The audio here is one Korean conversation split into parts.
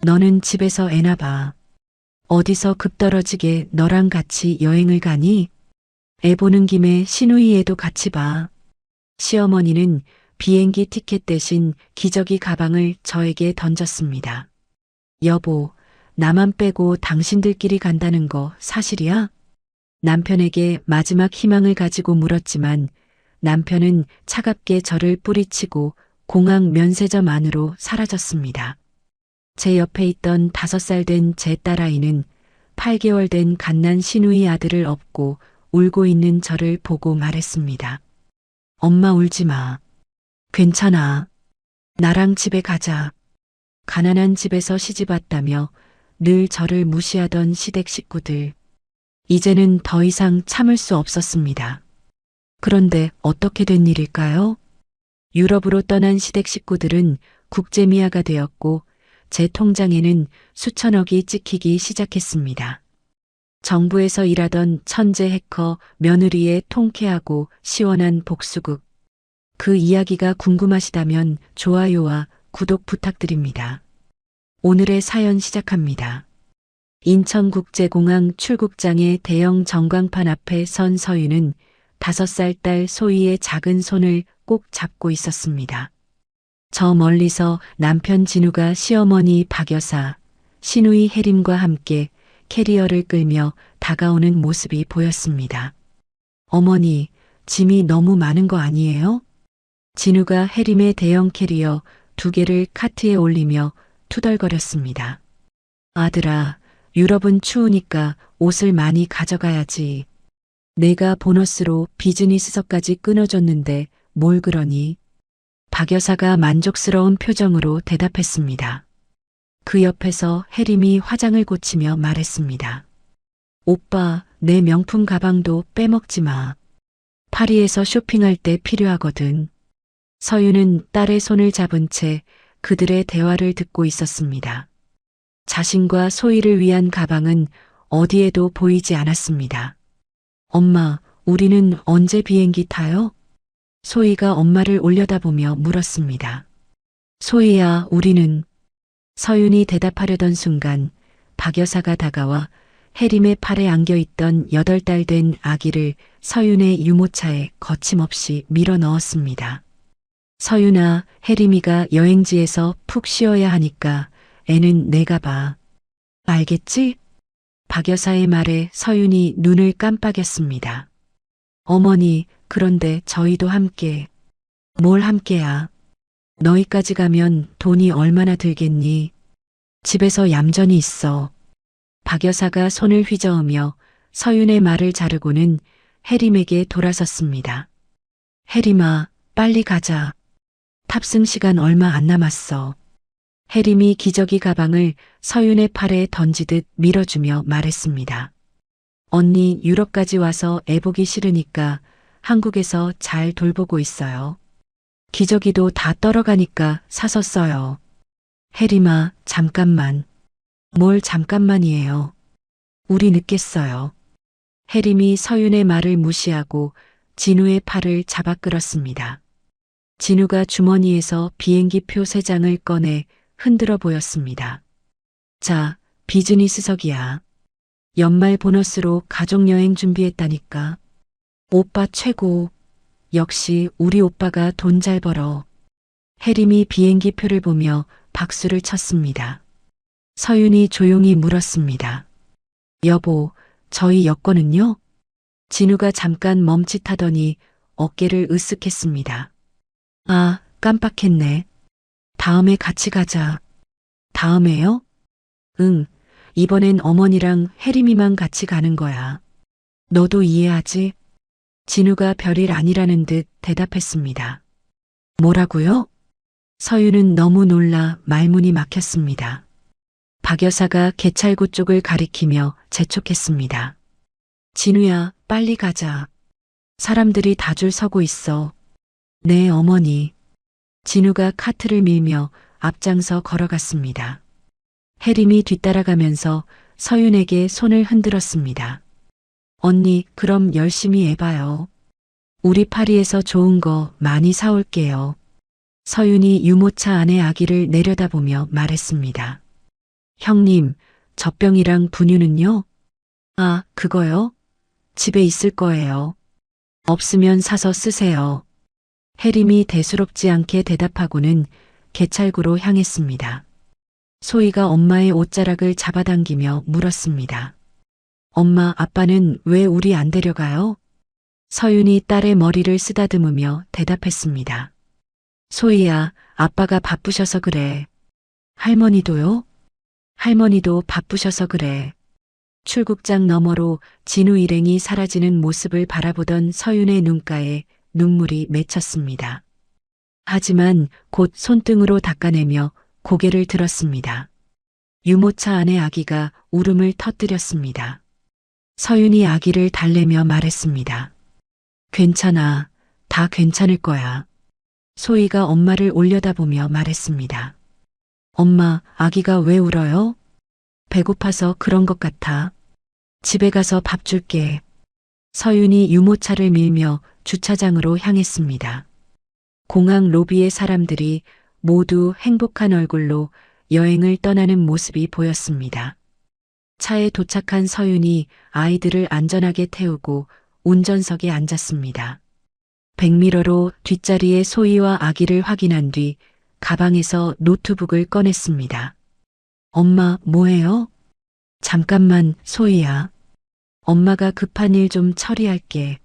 너는 집에서 애나 봐. 어디서 급 떨어지게 너랑 같이 여행을 가니? 애 보는 김에 시누이 애도 같이 봐. 시어머니는 비행기 티켓 대신 기저귀 가방을 저에게 던졌습니다. 여보, 나만 빼고 당신들끼리 간다는 거 사실이야? 남편에게 마지막 희망을 가지고 물었지만 남편은 차갑게 저를 뿌리치고 공항 면세점 안으로 사라졌습니다. 제 옆에 있던 5살 된 제 딸아이는 8개월 된 갓난 시누이 아들을 업고 울고 있는 저를 보고 말했습니다. 엄마 울지 마. 괜찮아. 나랑 집에 가자. 가난한 집에서 시집 왔다며 늘 저를 무시하던 시댁 식구들. 이제는 더 이상 참을 수 없었습니다. 그런데 어떻게 된 일일까요? 유럽으로 떠난 시댁 식구들은 국제미아가 되었고 제 통장에는 수천억이 찍히기 시작했습니다. 정부에서 일하던 천재 해커 며느리의 통쾌하고 시원한 복수극. 그 이야기가 궁금하시다면 좋아요와 구독 부탁드립니다. 오늘의 사연 시작합니다. 인천국제공항 출국장의 대형 전광판 앞에 선 서유는 5살 딸 소희의 작은 손을 꼭 잡고 있었습니다. 저 멀리서 남편 진우가 시어머니 박 여사, 시누이 혜림과 함께 캐리어를 끌며 다가오는 모습이 보였습니다. 어머니, 짐이 너무 많은 거 아니에요? 진우가 혜림의 대형 캐리어 2개를 카트에 올리며 투덜거렸습니다. 아들아, 유럽은 추우니까 옷을 많이 가져가야지. 내가 보너스로 비즈니스석까지 끊어줬는데 뭘 그러니? 박 여사가 만족스러운 표정으로 대답했습니다. 그 옆에서 혜림이 화장을 고치며 말했습니다. 오빠, 내 명품 가방도 빼먹지 마. 파리에서 쇼핑할 때 필요하거든. 서유는 딸의 손을 잡은 채 그들의 대화를 듣고 있었습니다. 자신과 소희를 위한 가방은 어디에도 보이지 않았습니다. 엄마, 우리는 언제 비행기 타요? 소희가 엄마를 올려다보며 물었습니다. 소희야, 우리는... 서윤이 대답하려던 순간 박 여사가 다가와 혜림의 팔에 안겨있던 8달 된 아기를 서윤의 유모차에 거침없이 밀어 넣었습니다. 서윤아, 혜림이가 여행지에서 푹 쉬어야 하니까 애는 내가 봐. 알겠지? 박 여사의 말에 서윤이 눈을 깜빡였습니다. 어머니, 그런데 저희도 함께. 뭘 함께야? 너희까지 가면 돈이 얼마나 들겠니? 집에서 얌전히 있어. 박 여사가 손을 휘저으며 서윤의 말을 자르고는 혜림에게 돌아섰습니다. 혜림아, 빨리 가자. 탑승 시간 얼마 안 남았어. 혜림이 기저귀 가방을 서윤의 팔에 던지듯 밀어주며 말했습니다. 언니, 유럽까지 와서 애 보기 싫으니까 한국에서 잘 돌보고 있어요. 기저귀도 다 떨어가니까 사서 써요. 혜림아, 잠깐만. 뭘 잠깐만이에요. 우리 늦겠어요. 혜림이 서윤의 말을 무시하고 진우의 팔을 잡아 끌었습니다. 진우가 주머니에서 비행기표 3장을 꺼내 흔들어 보였습니다. 자, 비즈니스석이야. 연말 보너스로 가족여행 준비했다니까. 오빠 최고. 역시 우리 오빠가 돈 잘 벌어. 혜림이 비행기표를 보며 박수를 쳤습니다. 서윤이 조용히 물었습니다. 여보, 저희 여권은요? 진우가 잠깐 멈칫하더니 어깨를 으쓱했습니다. 아, 깜빡했네. 다음에 같이 가자. 다음에요? 응, 이번엔 어머니랑 혜림이만 같이 가는 거야. 너도 이해하지? 진우가 별일 아니라는 듯 대답했습니다. 뭐라고요? 서유는 너무 놀라 말문이 막혔습니다. 박 여사가 개찰구 쪽을 가리키며 재촉했습니다. 진우야, 빨리 가자. 사람들이 다 줄 서고 있어. 네, 어머니. 진우가 카트를 밀며 앞장서 걸어갔습니다. 혜림이 뒤따라가면서 서윤에게 손을 흔들었습니다. 언니, 그럼 열심히 해봐요. 우리 파리에서 좋은 거 많이 사올게요. 서윤이 유모차 안의 아기를 내려다보며 말했습니다. 형님, 젖병이랑 분유는요? 아, 그거요? 집에 있을 거예요. 없으면 사서 쓰세요. 혜림이 대수롭지 않게 대답하고는 개찰구로 향했습니다. 소희가 엄마의 옷자락을 잡아당기며 물었습니다. 엄마, 아빠는 왜 우리 안 데려가요? 서윤이 딸의 머리를 쓰다듬으며 대답했습니다. 소희야, 아빠가 바쁘셔서 그래. 할머니도요? 할머니도 바쁘셔서 그래. 출국장 너머로 진우 일행이 사라지는 모습을 바라보던 서윤의 눈가에 눈물이 맺혔습니다. 하지만 곧 손등으로 닦아내며 고개를 들었습니다. 유모차 안의 아기가 울음을 터뜨렸습니다. 서윤이 아기를 달래며 말했습니다. 괜찮아. 다 괜찮을 거야. 소희가 엄마를 올려다보며 말했습니다. 엄마, 아기가 왜 울어요? 배고파서 그런 것 같아. 집에 가서 밥 줄게. 서윤이 유모차를 밀며 주차장으로 향했습니다. 공항 로비의 사람들이 모두 행복한 얼굴로 여행을 떠나는 모습이 보였습니다. 차에 도착한 서윤이 아이들을 안전하게 태우고 운전석에 앉았습니다. 백미러로 뒷자리에 소희와 아기를 확인한 뒤 가방에서 노트북을 꺼냈습니다. 엄마, 뭐해요? 잠깐만, 소희야. 엄마가 급한 일 좀 처리할게.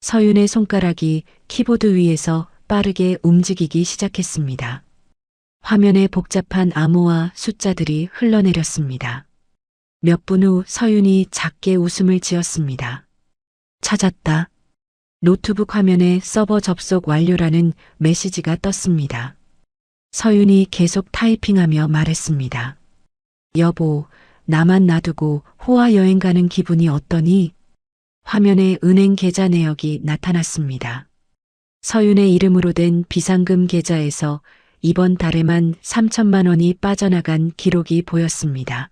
서윤의 손가락이 키보드 위에서 빠르게 움직이기 시작했습니다. 화면에 복잡한 암호와 숫자들이 흘러내렸습니다. 몇 분 후 서윤이 작게 웃음을 지었습니다. 찾았다. 노트북 화면에 서버 접속 완료라는 메시지가 떴습니다. 서윤이 계속 타이핑하며 말했습니다. 여보, 나만 놔두고 호화 여행 가는 기분이 어떠니? 화면에 은행 계좌 내역이 나타났습니다. 서윤의 이름으로 된 비상금 계좌에서 이번 달에만 3천만 원이 빠져나간 기록이 보였습니다.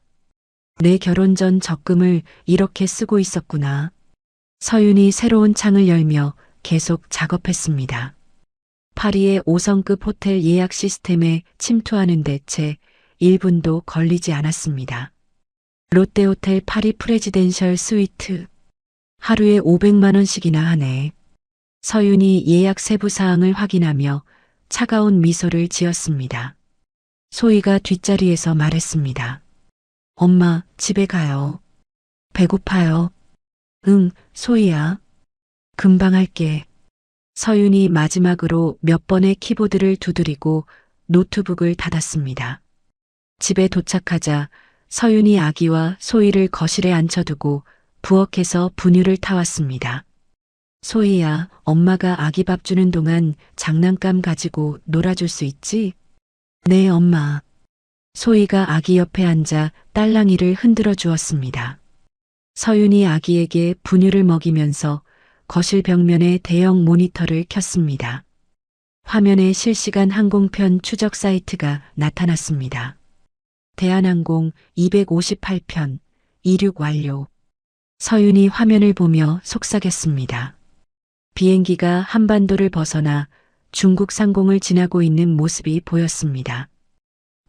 내 결혼 전 적금을 이렇게 쓰고 있었구나. 서윤이 새로운 창을 열며 계속 작업했습니다. 파리의 5성급 호텔 예약 시스템에 침투하는데 채 1분도 걸리지 않았습니다. 롯데호텔 파리 프레지덴셜 스위트. 하루에 500만 원씩이나 하네. 서윤이 예약 세부 사항을 확인하며 차가운 미소를 지었습니다. 소희가 뒷자리에서 말했습니다. 엄마, 집에 가요. 배고파요. 응, 소희야. 금방 할게. 서윤이 마지막으로 몇 번의 키보드를 두드리고 노트북을 닫았습니다. 집에 도착하자 서윤이 아기와 소희를 거실에 앉혀두고 부엌에서 분유를 타왔습니다. 소희야, 엄마가 아기 밥 주는 동안 장난감 가지고 놀아줄 수 있지? 네, 엄마. 소희가 아기 옆에 앉아 딸랑이를 흔들어 주었습니다. 서윤이 아기에게 분유를 먹이면서 거실 벽면에 대형 모니터를 켰습니다. 화면에 실시간 항공편 추적 사이트가 나타났습니다. 대한항공 258편, 이륙 완료. 서윤이 화면을 보며 속삭였습니다. 비행기가 한반도를 벗어나 중국 상공을 지나고 있는 모습이 보였습니다.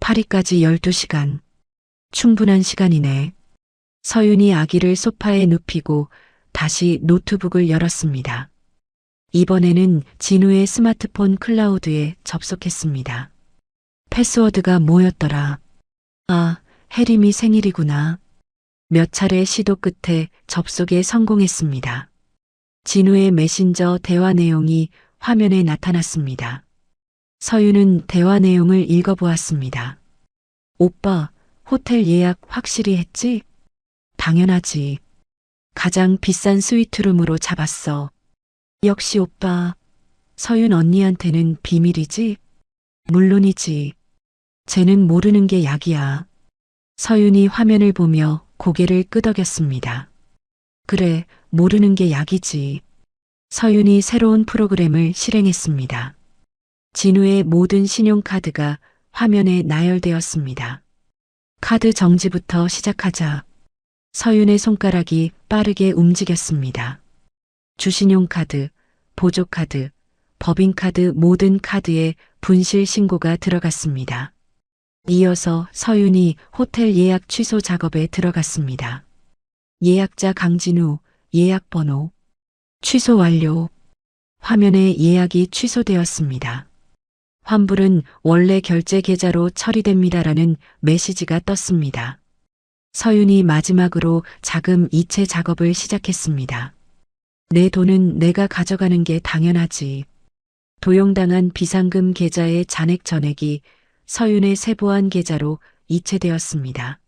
파리까지 12시간. 충분한 시간이네. 서윤이 아기를 소파에 눕히고 다시 노트북을 열었습니다. 이번에는 진우의 스마트폰 클라우드에 접속했습니다. 패스워드가 뭐였더라? 아, 혜림이 생일이구나. 몇 차례 시도 끝에 접속에 성공했습니다. 진우의 메신저 대화 내용이 화면에 나타났습니다. 서윤은 대화 내용을 읽어보았습니다. 오빠, 호텔 예약 확실히 했지? 당연하지. 가장 비싼 스위트룸으로 잡았어. 역시 오빠. 서윤 언니한테는 비밀이지? 물론이지. 쟤는 모르는 게 약이야. 서윤이 화면을 보며 고개를 끄덕였습니다. 그래, 모르는 게 약이지. 서윤이 새로운 프로그램을 실행했습니다. 진우의 모든 신용카드가 화면에 나열되었습니다. 카드 정지부터 시작하자. 서윤의 손가락이 빠르게 움직였습니다. 주신용카드, 보조카드, 법인카드 모든 카드에 분실 신고가 들어갔습니다. 이어서 서윤이 호텔 예약 취소 작업에 들어갔습니다. 예약자 강진우, 예약 번호, 취소 완료. 화면에 예약이 취소되었습니다. 환불은 원래 결제 계좌로 처리됩니다라는 메시지가 떴습니다. 서윤이 마지막으로 자금 이체 작업을 시작했습니다. 내 돈은 내가 가져가는 게 당연하지. 도용당한 비상금 계좌의 잔액 전액이 서윤의 세보안 계좌로 이체되었습니다.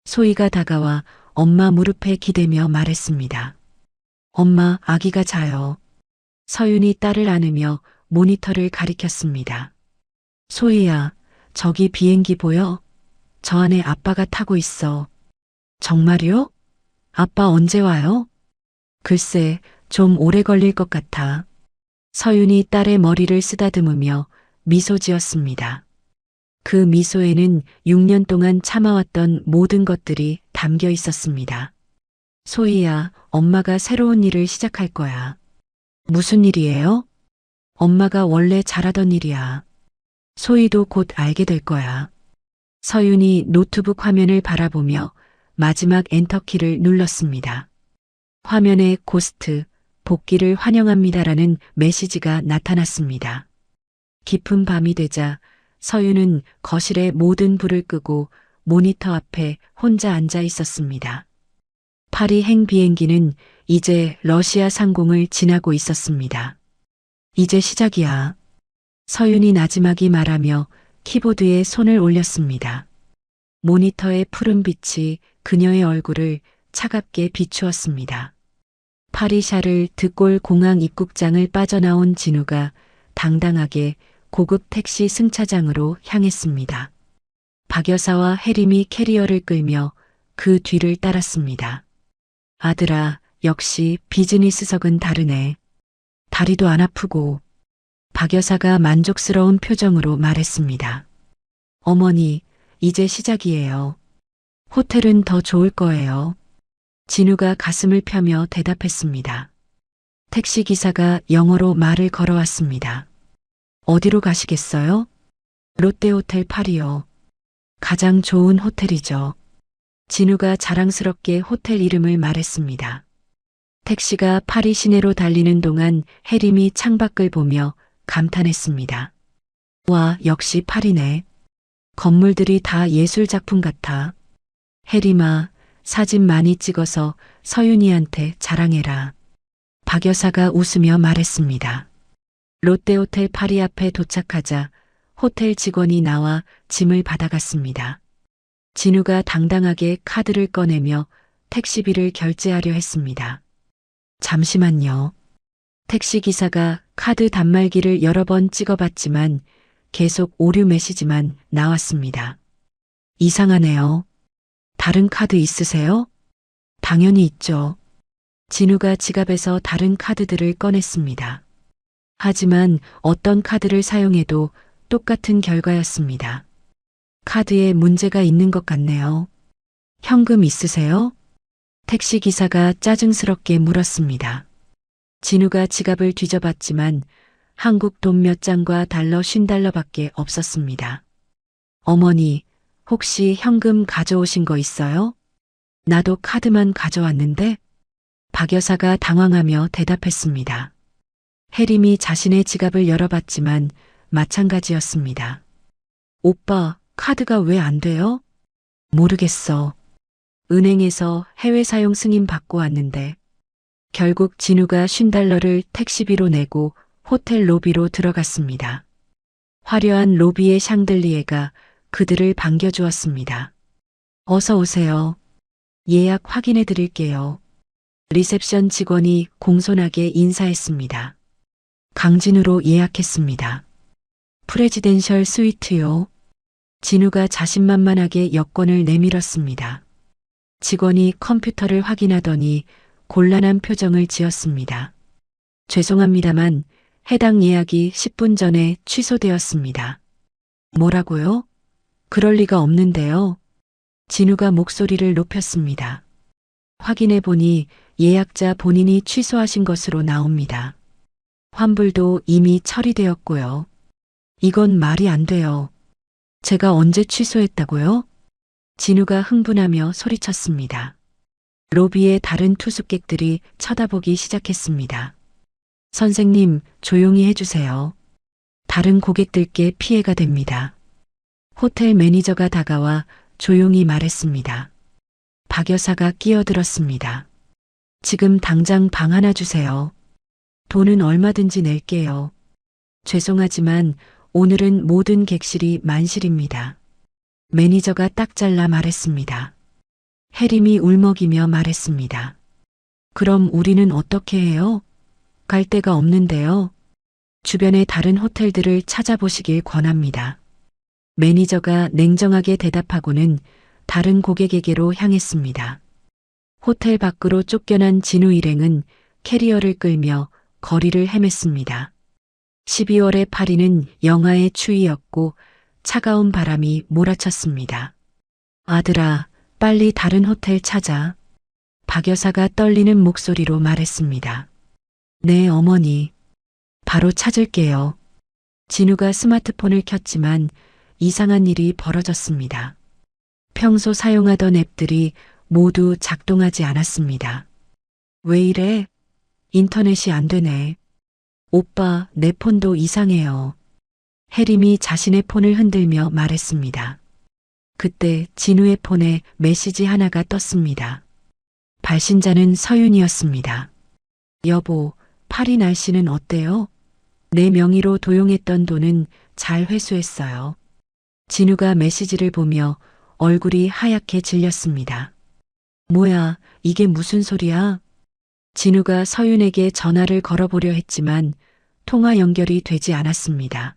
소희가 다가와 엄마 무릎에 기대며 말했습니다. 엄마, 아기가 자요. 서윤이 딸을 안으며 모니터를 가리켰습니다. 소희야, 저기 비행기 보여? 저 안에 아빠가 타고 있어. 정말요? 아빠 언제 와요? 글쎄, 좀 오래 걸릴 것 같아. 서윤이 딸의 머리를 쓰다듬으며 미소 지었습니다. 그 미소에는 6년 동안 참아왔던 모든 것들이 담겨 있었습니다. 소희야, 엄마가 새로운 일을 시작할 거야. 무슨 일이에요? 엄마가 원래 잘하던 일이야. 소희도 곧 알게 될 거야. 서윤이 노트북 화면을 바라보며 마지막 엔터키를 눌렀습니다. 화면에 고스트, 복귀를 환영합니다라는 메시지가 나타났습니다. 깊은 밤이 되자 서윤은 거실의 모든 불을 끄고 모니터 앞에 혼자 앉아 있었습니다. 파리행 비행기는 이제 러시아 상공을 지나고 있었습니다. 이제 시작이야. 서윤이 나지막이 말하며 키보드에 손을 올렸습니다. 모니터의 푸른 빛이 그녀의 얼굴을 차갑게 비추었습니다. 파리샤를 드골 공항 입국장을 빠져나온 진우가 당당하게 고급 택시 승차장으로 향했습니다. 박 여사와 혜림이 캐리어를 끌며 그 뒤를 따랐습니다. 아들아, 역시 비즈니스석은 다르네. 다리도 안 아프고. 박 여사가 만족스러운 표정으로 말했습니다. 어머니, 이제 시작이에요. 호텔은 더 좋을 거예요. 진우가 가슴을 펴며 대답했습니다. 택시기사가 영어로 말을 걸어왔습니다. 어디로 가시겠어요? 롯데호텔 파리요. 가장 좋은 호텔이죠. 진우가 자랑스럽게 호텔 이름을 말했습니다. 택시가 파리 시내로 달리는 동안 혜림이 창밖을 보며 감탄했습니다. 와, 역시 파리네. 건물들이 다 예술 작품 같아. 혜림아, 사진 많이 찍어서 서윤이한테 자랑해라. 박 여사가 웃으며 말했습니다. 롯데호텔 파리 앞에 도착하자 호텔 직원이 나와 짐을 받아갔습니다. 진우가 당당하게 카드를 꺼내며 택시비를 결제하려 했습니다. 잠시만요. 택시기사가 카드 단말기를 여러 번 찍어봤지만 계속 오류 메시지만 나왔습니다. 이상하네요. 다른 카드 있으세요? 당연히 있죠. 진우가 지갑에서 다른 카드들을 꺼냈습니다. 하지만 어떤 카드를 사용해도 똑같은 결과였습니다. 카드에 문제가 있는 것 같네요. 현금 있으세요? 택시기사가 짜증스럽게 물었습니다. 진우가 지갑을 뒤져봤지만 한국 돈 몇 장과 달러 50달러밖에 없었습니다. 어머니, 혹시 현금 가져오신 거 있어요? 나도 카드만 가져왔는데? 박 여사가 당황하며 대답했습니다. 혜림이 자신의 지갑을 열어봤지만 마찬가지였습니다. 오빠, 카드가 왜 안 돼요? 모르겠어. 은행에서 해외 사용 승인 받고 왔는데 결국 진우가 50달러를 택시비로 내고 호텔 로비로 들어갔습니다. 화려한 로비의 샹들리에가 그들을 반겨주었습니다. 어서 오세요. 예약 확인해 드릴게요. 리셉션 직원이 공손하게 인사했습니다. 강진우로 예약했습니다. 프레지덴셜 스위트요. 진우가 자신만만하게 여권을 내밀었습니다. 직원이 컴퓨터를 확인하더니 곤란한 표정을 지었습니다. 죄송합니다만 해당 예약이 10분 전에 취소되었습니다. 뭐라고요? 그럴 리가 없는데요. 진우가 목소리를 높였습니다. 확인해 보니 예약자 본인이 취소하신 것으로 나옵니다. 환불도 이미 처리되었고요. 이건 말이 안 돼요. 제가 언제 취소했다고요? 진우가 흥분하며 소리쳤습니다. 로비의 다른 투숙객들이 쳐다보기 시작했습니다. 선생님, 조용히 해주세요. 다른 고객들께 피해가 됩니다. 호텔 매니저가 다가와 조용히 말했습니다. 박 여사가 끼어들었습니다. 지금 당장 방 하나 주세요. 돈은 얼마든지 낼게요. 죄송하지만 오늘은 모든 객실이 만실입니다. 매니저가 딱 잘라 말했습니다. 혜림이 울먹이며 말했습니다. 그럼 우리는 어떻게 해요? 갈 데가 없는데요. 주변의 다른 호텔들을 찾아보시길 권합니다. 매니저가 냉정하게 대답하고는 다른 고객에게로 향했습니다. 호텔 밖으로 쫓겨난 진우 일행은 캐리어를 끌며 거리를 헤맸습니다. 12월의 파리는 영하의 추위였고 차가운 바람이 몰아쳤습니다. 아들아, 빨리 다른 호텔 찾아. 박 여사가 떨리는 목소리로 말했습니다. 네, 어머니. 바로 찾을게요. 진우가 스마트폰을 켰지만 이상한 일이 벌어졌습니다. 평소 사용하던 앱들이 모두 작동하지 않았습니다. 왜 이래? 인터넷이 안 되네. 오빠, 내 폰도 이상해요. 혜림이 자신의 폰을 흔들며 말했습니다. 그때 진우의 폰에 메시지 하나가 떴습니다. 발신자는 서윤이었습니다. 여보, 파리 날씨는 어때요? 내 명의로 도용했던 돈은 잘 회수했어요. 진우가 메시지를 보며 얼굴이 하얗게 질렸습니다. 뭐야, 이게 무슨 소리야? 진우가 서윤에게 전화를 걸어보려 했지만 통화 연결이 되지 않았습니다.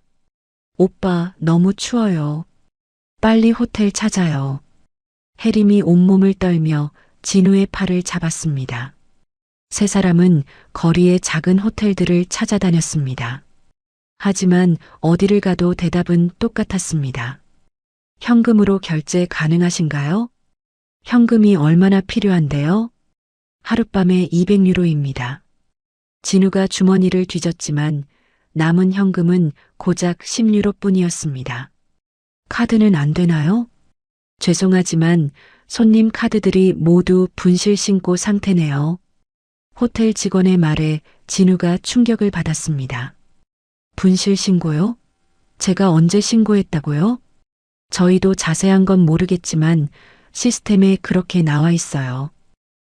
오빠, 너무 추워요. 빨리 호텔 찾아요. 혜림이 온몸을 떨며 진우의 팔을 잡았습니다. 세 사람은 거리의 작은 호텔들을 찾아다녔습니다. 하지만 어디를 가도 대답은 똑같았습니다. 현금으로 결제 가능하신가요? 현금이 얼마나 필요한데요? 하룻밤에 200유로입니다. 진우가 주머니를 뒤졌지만 남은 현금은 고작 10유로뿐이었습니다. 카드는 안 되나요? 죄송하지만 손님 카드들이 모두 분실 신고 상태네요. 호텔 직원의 말에 진우가 충격을 받았습니다. 분실 신고요? 제가 언제 신고했다고요? 저희도 자세한 건 모르겠지만 시스템에 그렇게 나와 있어요.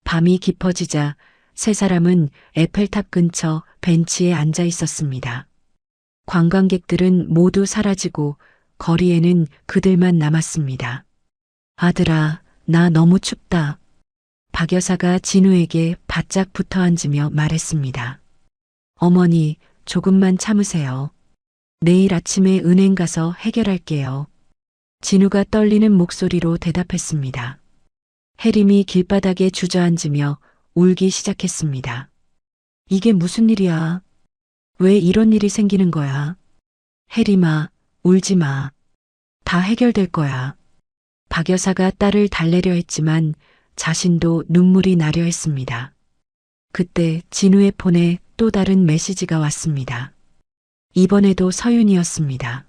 밤이 깊어지자 세 사람은 에펠탑 근처 벤치에 앉아 있었습니다. 관광객들은 모두 사라지고 거리에는 그들만 남았습니다. 아들아, 나 너무 춥다. 박 여사가 진우에게 바짝 붙어 앉으며 말했습니다. 어머니, 조금만 참으세요. 내일 아침에 은행 가서 해결할게요. 진우가 떨리는 목소리로 대답했습니다. 혜림이 길바닥에 주저앉으며 울기 시작했습니다. 이게 무슨 일이야? 왜 이런 일이 생기는 거야? 혜림아, 울지 마. 다 해결될 거야. 박 여사가 딸을 달래려 했지만 자신도 눈물이 나려 했습니다. 그때 진우의 폰에 또 다른 메시지가 왔습니다. 이번에도 서윤이었습니다.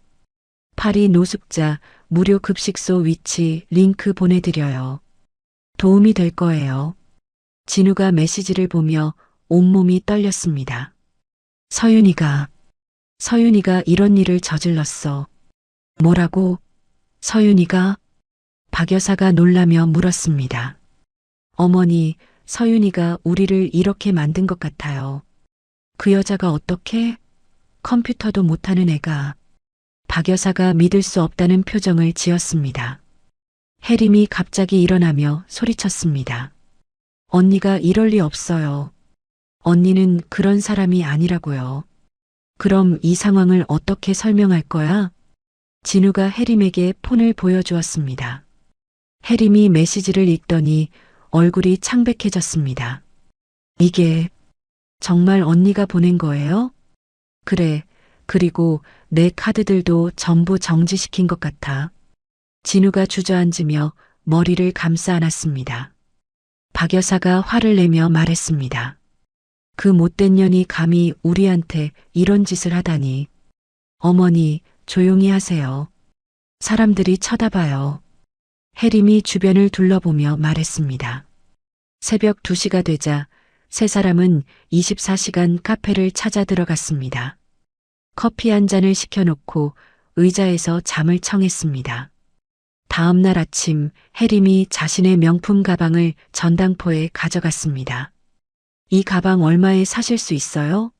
파리 노숙자 무료 급식소 위치 링크 보내드려요. 도움이 될 거예요. 진우가 메시지를 보며 온몸이 떨렸습니다. 서윤이가 이런 일을 저질렀어. 뭐라고? 서윤이가? 박 여사가 놀라며 물었습니다. 어머니, 서윤이가 우리를 이렇게 만든 것 같아요. 그 여자가 어떻게? 컴퓨터도 못하는 애가. 박 여사가 믿을 수 없다는 표정을 지었습니다. 혜림이 갑자기 일어나며 소리쳤습니다. 언니가 이럴 리 없어요. 언니는 그런 사람이 아니라고요. 그럼 이 상황을 어떻게 설명할 거야? 진우가 혜림에게 폰을 보여주었습니다. 혜림이 메시지를 읽더니 얼굴이 창백해졌습니다. 이게 정말 언니가 보낸 거예요? 그래, 그리고 내 카드들도 전부 정지시킨 것 같아. 진우가 주저앉으며 머리를 감싸 안았습니다. 박 여사가 화를 내며 말했습니다. 그 못된 년이 감히 우리한테 이런 짓을 하다니. 어머니, 조용히 하세요. 사람들이 쳐다봐요. 해림이 주변을 둘러보며 말했습니다. 새벽 2시가 되자 세 사람은 24시간 카페를 찾아 들어갔습니다. 커피 한 잔을 시켜놓고 의자에서 잠을 청했습니다. 다음 날 아침 해림이 자신의 명품 가방을 전당포에 가져갔습니다. 이 가방 얼마에 사실 수 있어요?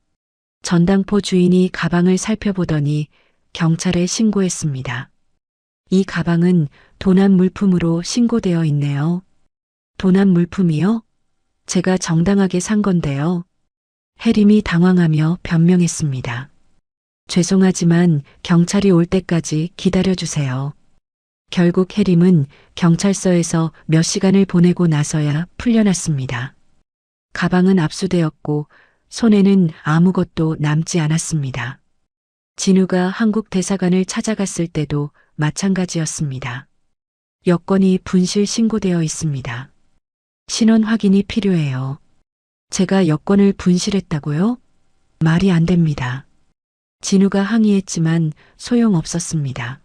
전당포 주인이 가방을 살펴보더니 경찰에 신고했습니다. 이 가방은 도난 물품으로 신고되어 있네요. 도난 물품이요? 제가 정당하게 산 건데요. 해림이 당황하며 변명했습니다. 죄송하지만 경찰이 올 때까지 기다려주세요. 결국 해림은 경찰서에서 몇 시간을 보내고 나서야 풀려났습니다. 가방은 압수되었고 손에는 아무것도 남지 않았습니다. 진우가 한국 대사관을 찾아갔을 때도 마찬가지였습니다. 여권이 분실 신고되어 있습니다. 신원 확인이 필요해요. 제가 여권을 분실했다고요? 말이 안 됩니다. 진우가 항의했지만 소용없었습니다.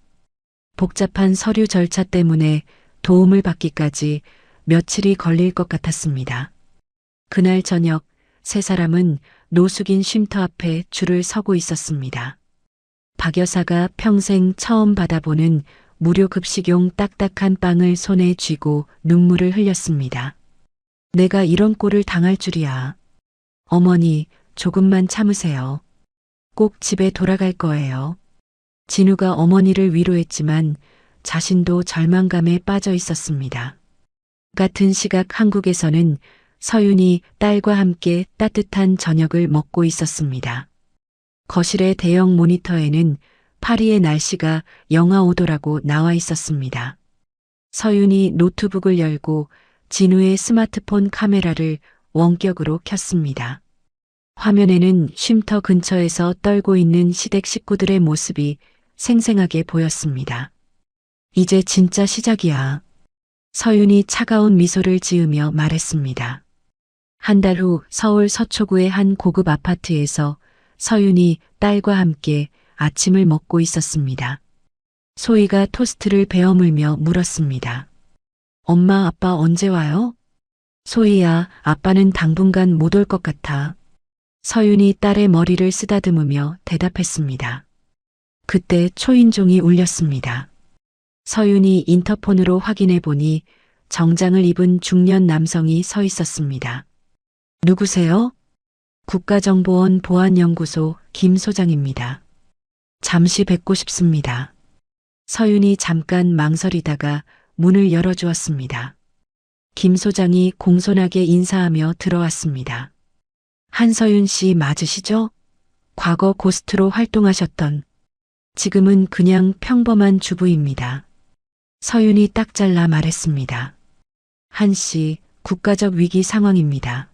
복잡한 서류 절차 때문에 도움을 받기까지 며칠이 걸릴 것 같았습니다. 그날 저녁 세 사람은 노숙인 쉼터 앞에 줄을 서고 있었습니다. 박 여사가 평생 처음 받아보는 무료 급식용 딱딱한 빵을 손에 쥐고 눈물을 흘렸습니다. 내가 이런 꼴을 당할 줄이야. 어머니, 조금만 참으세요. 꼭 집에 돌아갈 거예요. 진우가 어머니를 위로했지만 자신도 절망감에 빠져 있었습니다. 같은 시각 한국에서는 서윤이 딸과 함께 따뜻한 저녁을 먹고 있었습니다. 거실의 대형 모니터에는 파리의 날씨가 영하 5도라고 나와 있었습니다. 서윤이 노트북을 열고 진우의 스마트폰 카메라를 원격으로 켰습니다. 화면에는 쉼터 근처에서 떨고 있는 시댁 식구들의 모습이 생생하게 보였습니다. 이제 진짜 시작이야. 서윤이 차가운 미소를 지으며 말했습니다. 한 달 후 서울 서초구의 한 고급 아파트에서 서윤이 딸과 함께 아침을 먹고 있었습니다. 소희가 토스트를 베어 물며 물었습니다. 엄마, 아빠 언제 와요? 소희야, 아빠는 당분간 못 올 것 같아. 서윤이 딸의 머리를 쓰다듬으며 대답했습니다. 그때 초인종이 울렸습니다. 서윤이 인터폰으로 확인해 보니 정장을 입은 중년 남성이 서 있었습니다. 누구세요? 국가정보원 보안연구소 김 소장입니다. 잠시 뵙고 싶습니다. 서윤이 잠깐 망설이다가 문을 열어주었습니다. 김 소장이 공손하게 인사하며 들어왔습니다. 한서윤 씨 맞으시죠? 과거 고스트로 활동하셨던, 지금은 그냥 평범한 주부입니다. 서윤이 딱 잘라 말했습니다. 한 씨, 국가적 위기 상황입니다.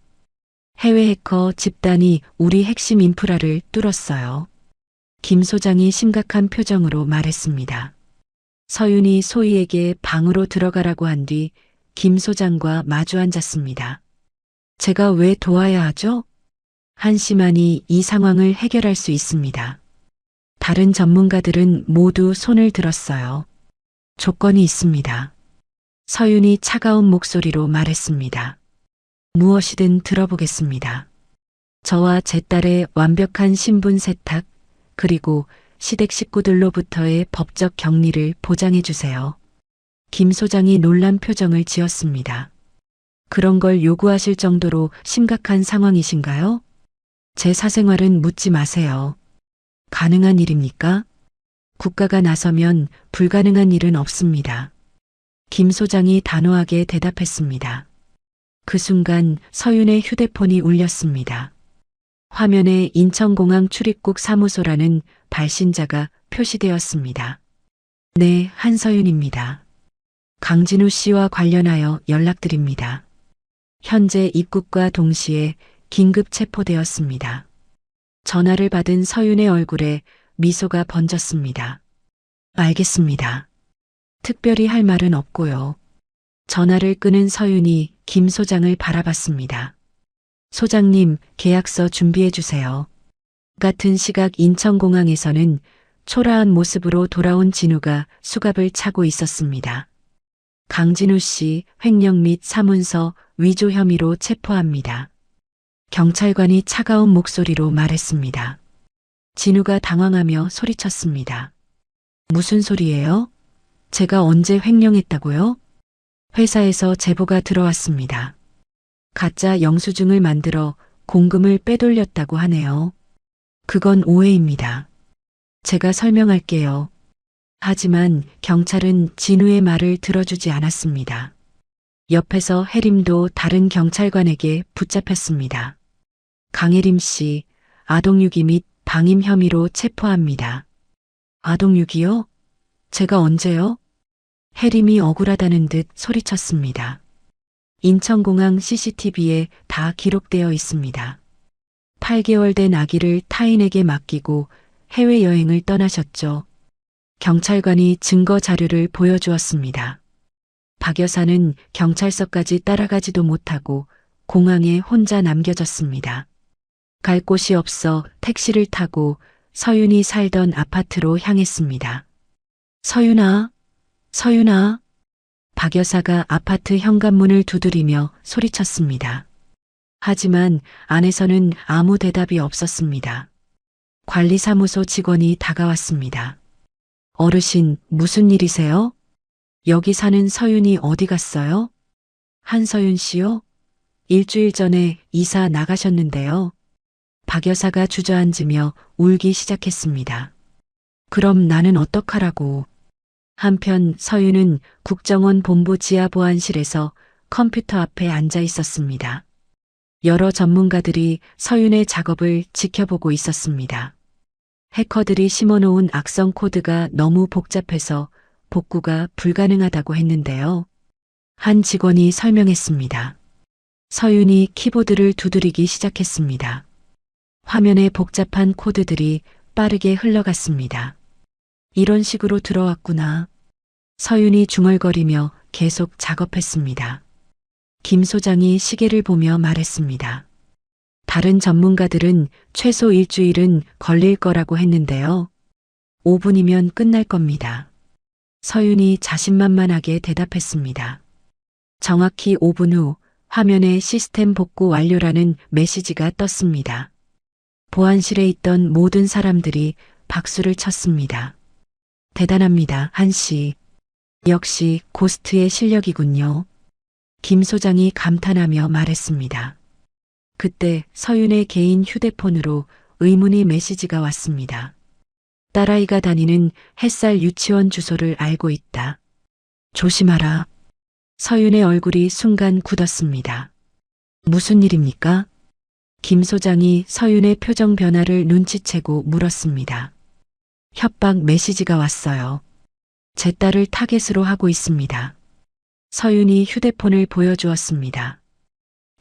해외 해커 집단이 우리 핵심 인프라를 뚫었어요. 김 소장이 심각한 표정으로 말했습니다. 서윤이 소희에게 방으로 들어가라고 한 뒤 김 소장과 마주 앉았습니다. 제가 왜 도와야 하죠? 한 씨만이 이 상황을 해결할 수 있습니다. 다른 전문가들은 모두 손을 들었어요. 조건이 있습니다. 서윤이 차가운 목소리로 말했습니다. 무엇이든 들어보겠습니다. 저와 제 딸의 완벽한 신분 세탁, 그리고 시댁 식구들로부터의 법적 격리를 보장해 주세요. 김 소장이 놀란 표정을 지었습니다. 그런 걸 요구하실 정도로 심각한 상황이신가요? 제 사생활은 묻지 마세요. 가능한 일입니까? 국가가 나서면 불가능한 일은 없습니다. 김 소장이 단호하게 대답했습니다. 그 순간 서윤의 휴대폰이 울렸습니다. 화면에 인천공항 출입국 사무소라는 발신자가 표시되었습니다. 네, 한서윤입니다. 강진우 씨와 관련하여 연락드립니다. 현재 입국과 동시에 긴급 체포되었습니다. 전화를 받은 서윤의 얼굴에 미소가 번졌습니다. 알겠습니다. 특별히 할 말은 없고요. 전화를 끊은 서윤이 김 소장을 바라봤습니다. 소장님, 계약서 준비해 주세요. 같은 시각 인천공항에서는 초라한 모습으로 돌아온 진우가 수갑을 차고 있었습니다. 강진우 씨 횡령 및 사문서 위조 혐의로 체포합니다. 경찰관이 차가운 목소리로 말했습니다. 진우가 당황하며 소리쳤습니다. 무슨 소리예요? 제가 언제 횡령했다고요? 회사에서 제보가 들어왔습니다. 가짜 영수증을 만들어 공금을 빼돌렸다고 하네요. 그건 오해입니다. 제가 설명할게요. 하지만 경찰은 진우의 말을 들어주지 않았습니다. 옆에서 혜림도 다른 경찰관에게 붙잡혔습니다. 강혜림 씨, 아동유기 및 방임 혐의로 체포합니다. 아동유기요? 제가 언제요? 혜림이 억울하다는 듯 소리쳤습니다. 인천공항 CCTV에 다 기록되어 있습니다. 8개월 된 아기를 타인에게 맡기고 해외여행을 떠나셨죠. 경찰관이 증거 자료를 보여주었습니다. 박 여사는 경찰서까지 따라가지도 못하고 공항에 혼자 남겨졌습니다. 갈 곳이 없어 택시를 타고 서윤이 살던 아파트로 향했습니다. 서윤아, 서윤아. 박 여사가 아파트 현관문을 두드리며 소리쳤습니다. 하지만 안에서는 아무 대답이 없었습니다. 관리사무소 직원이 다가왔습니다. 어르신, 무슨 일이세요? 여기 사는 서윤이 어디 갔어요? 한서윤 씨요? 일주일 전에 이사 나가셨는데요. 박 여사가 주저앉으며 울기 시작했습니다. 그럼 나는 어떡하라고. 한편 서윤은 국정원 본부 지하보안실에서 컴퓨터 앞에 앉아 있었습니다. 여러 전문가들이 서윤의 작업을 지켜보고 있었습니다. 해커들이 심어놓은 악성 코드가 너무 복잡해서 복구가 불가능하다고 했는데요. 한 직원이 설명했습니다. 서윤이 키보드를 두드리기 시작했습니다. 화면에 복잡한 코드들이 빠르게 흘러갔습니다. 이런 식으로 들어왔구나. 서윤이 중얼거리며 계속 작업했습니다. 김 소장이 시계를 보며 말했습니다. 다른 전문가들은 최소 일주일은 걸릴 거라고 했는데요. 5분이면 끝날 겁니다. 서윤이 자신만만하게 대답했습니다. 정확히 5분 후 화면에 시스템 복구 완료라는 메시지가 떴습니다. 보안실에 있던 모든 사람들이 박수를 쳤습니다. 대단합니다, 한 씨. 역시 고스트의 실력이군요. 김 소장이 감탄하며 말했습니다. 그때 서윤의 개인 휴대폰으로 의문의 메시지가 왔습니다. 딸아이가 다니는 햇살 유치원 주소를 알고 있다. 조심하라. 서윤의 얼굴이 순간 굳었습니다. 무슨 일입니까? 김 소장이 서윤의 표정 변화를 눈치채고 물었습니다. 협박 메시지가 왔어요. 제 딸을 타겟으로 하고 있습니다. 서윤이 휴대폰을 보여주었습니다.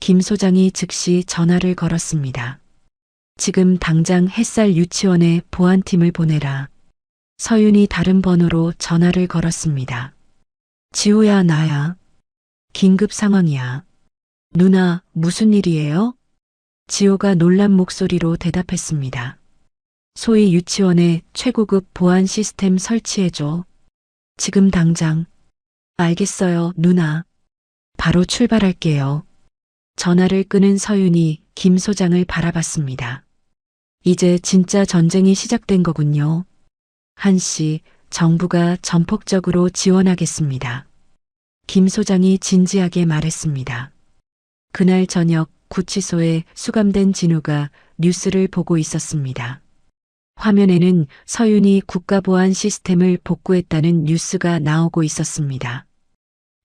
김 소장이 즉시 전화를 걸었습니다. 지금 당장 햇살 유치원에 보안팀을 보내라. 서윤이 다른 번호로 전화를 걸었습니다. 지호야, 나야. 긴급 상황이야. 누나, 무슨 일이에요? 지호가 놀란 목소리로 대답했습니다. 소희 유치원에 최고급 보안 시스템 설치해줘. 지금 당장. 알겠어요, 누나. 바로 출발할게요. 전화를 끊은 서윤이 김 소장을 바라봤습니다. 이제 진짜 전쟁이 시작된 거군요. 한 씨, 정부가 전폭적으로 지원하겠습니다. 김 소장이 진지하게 말했습니다. 그날 저녁 구치소에 수감된 진우가 뉴스를 보고 있었습니다. 화면에는 서윤이 국가보안 시스템을 복구했다는 뉴스가 나오고 있었습니다.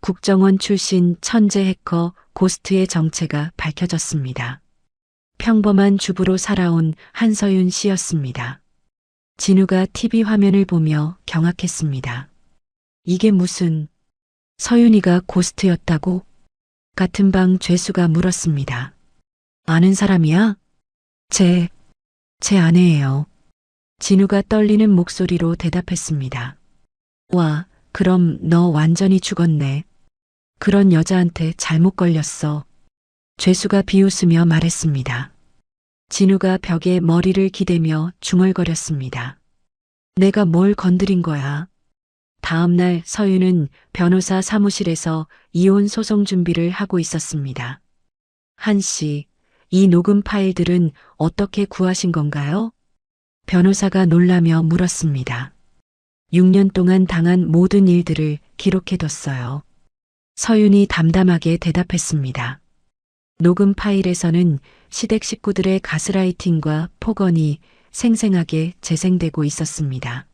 국정원 출신 천재 해커 고스트의 정체가 밝혀졌습니다. 평범한 주부로 살아온 한서윤 씨였습니다. 진우가 TV 화면을 보며 경악했습니다. 이게 무슨... 서윤이가 고스트였다고? 같은 방 죄수가 물었습니다. 아는 사람이야? 제 아내예요. 진우가 떨리는 목소리로 대답했습니다. 와, 그럼 너 완전히 죽었네. 그런 여자한테 잘못 걸렸어. 죄수가 비웃으며 말했습니다. 진우가 벽에 머리를 기대며 중얼거렸습니다. 내가 뭘 건드린 거야? 다음 날 서윤은 변호사 사무실에서 이혼 소송 준비를 하고 있었습니다. 한 씨, 이 녹음 파일들은 어떻게 구하신 건가요? 변호사가 놀라며 물었습니다. 6년 동안 당한 모든 일들을 기록해뒀어요. 서윤이 담담하게 대답했습니다. 녹음 파일에서는 시댁 식구들의 가스라이팅과 폭언이 생생하게 재생되고 있었습니다.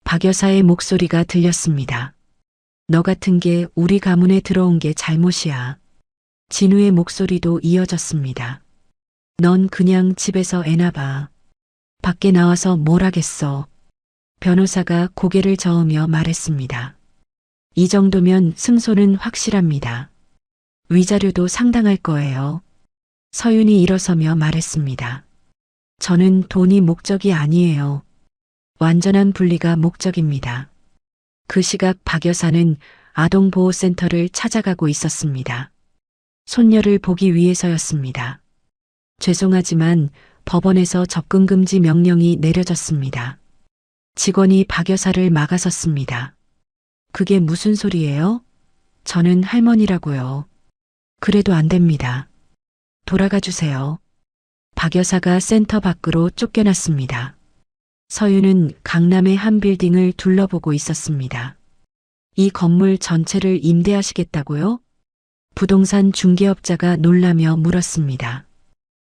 박 여사의 목소리가 들렸습니다. 너 같은 게 우리 가문에 들어온 게 잘못이야. 진우의 목소리도 이어졌습니다. 넌 그냥 집에서 애나 봐. 밖에 나와서 뭘 하겠어. 변호사가 고개를 저으며 말했습니다. 이 정도면 승소는 확실합니다. 위자료도 상당할 거예요. 서윤이 일어서며 말했습니다. 저는 돈이 목적이 아니에요. 완전한 분리가 목적입니다. 그 시각 박 여사는 아동보호센터를 찾아가고 있었습니다. 손녀를 보기 위해서였습니다. 죄송하지만 법원에서 접근 금지 명령이 내려졌습니다. 직원이 박 여사를 막아섰습니다. 그게 무슨 소리예요? 저는 할머니라고요. 그래도 안 됩니다. 돌아가 주세요. 박 여사가 센터 밖으로 쫓겨났습니다. 서윤은 강남의 한 빌딩을 둘러보고 있었습니다. 이 건물 전체를 임대하시겠다고요? 부동산 중개업자가 놀라며 물었습니다.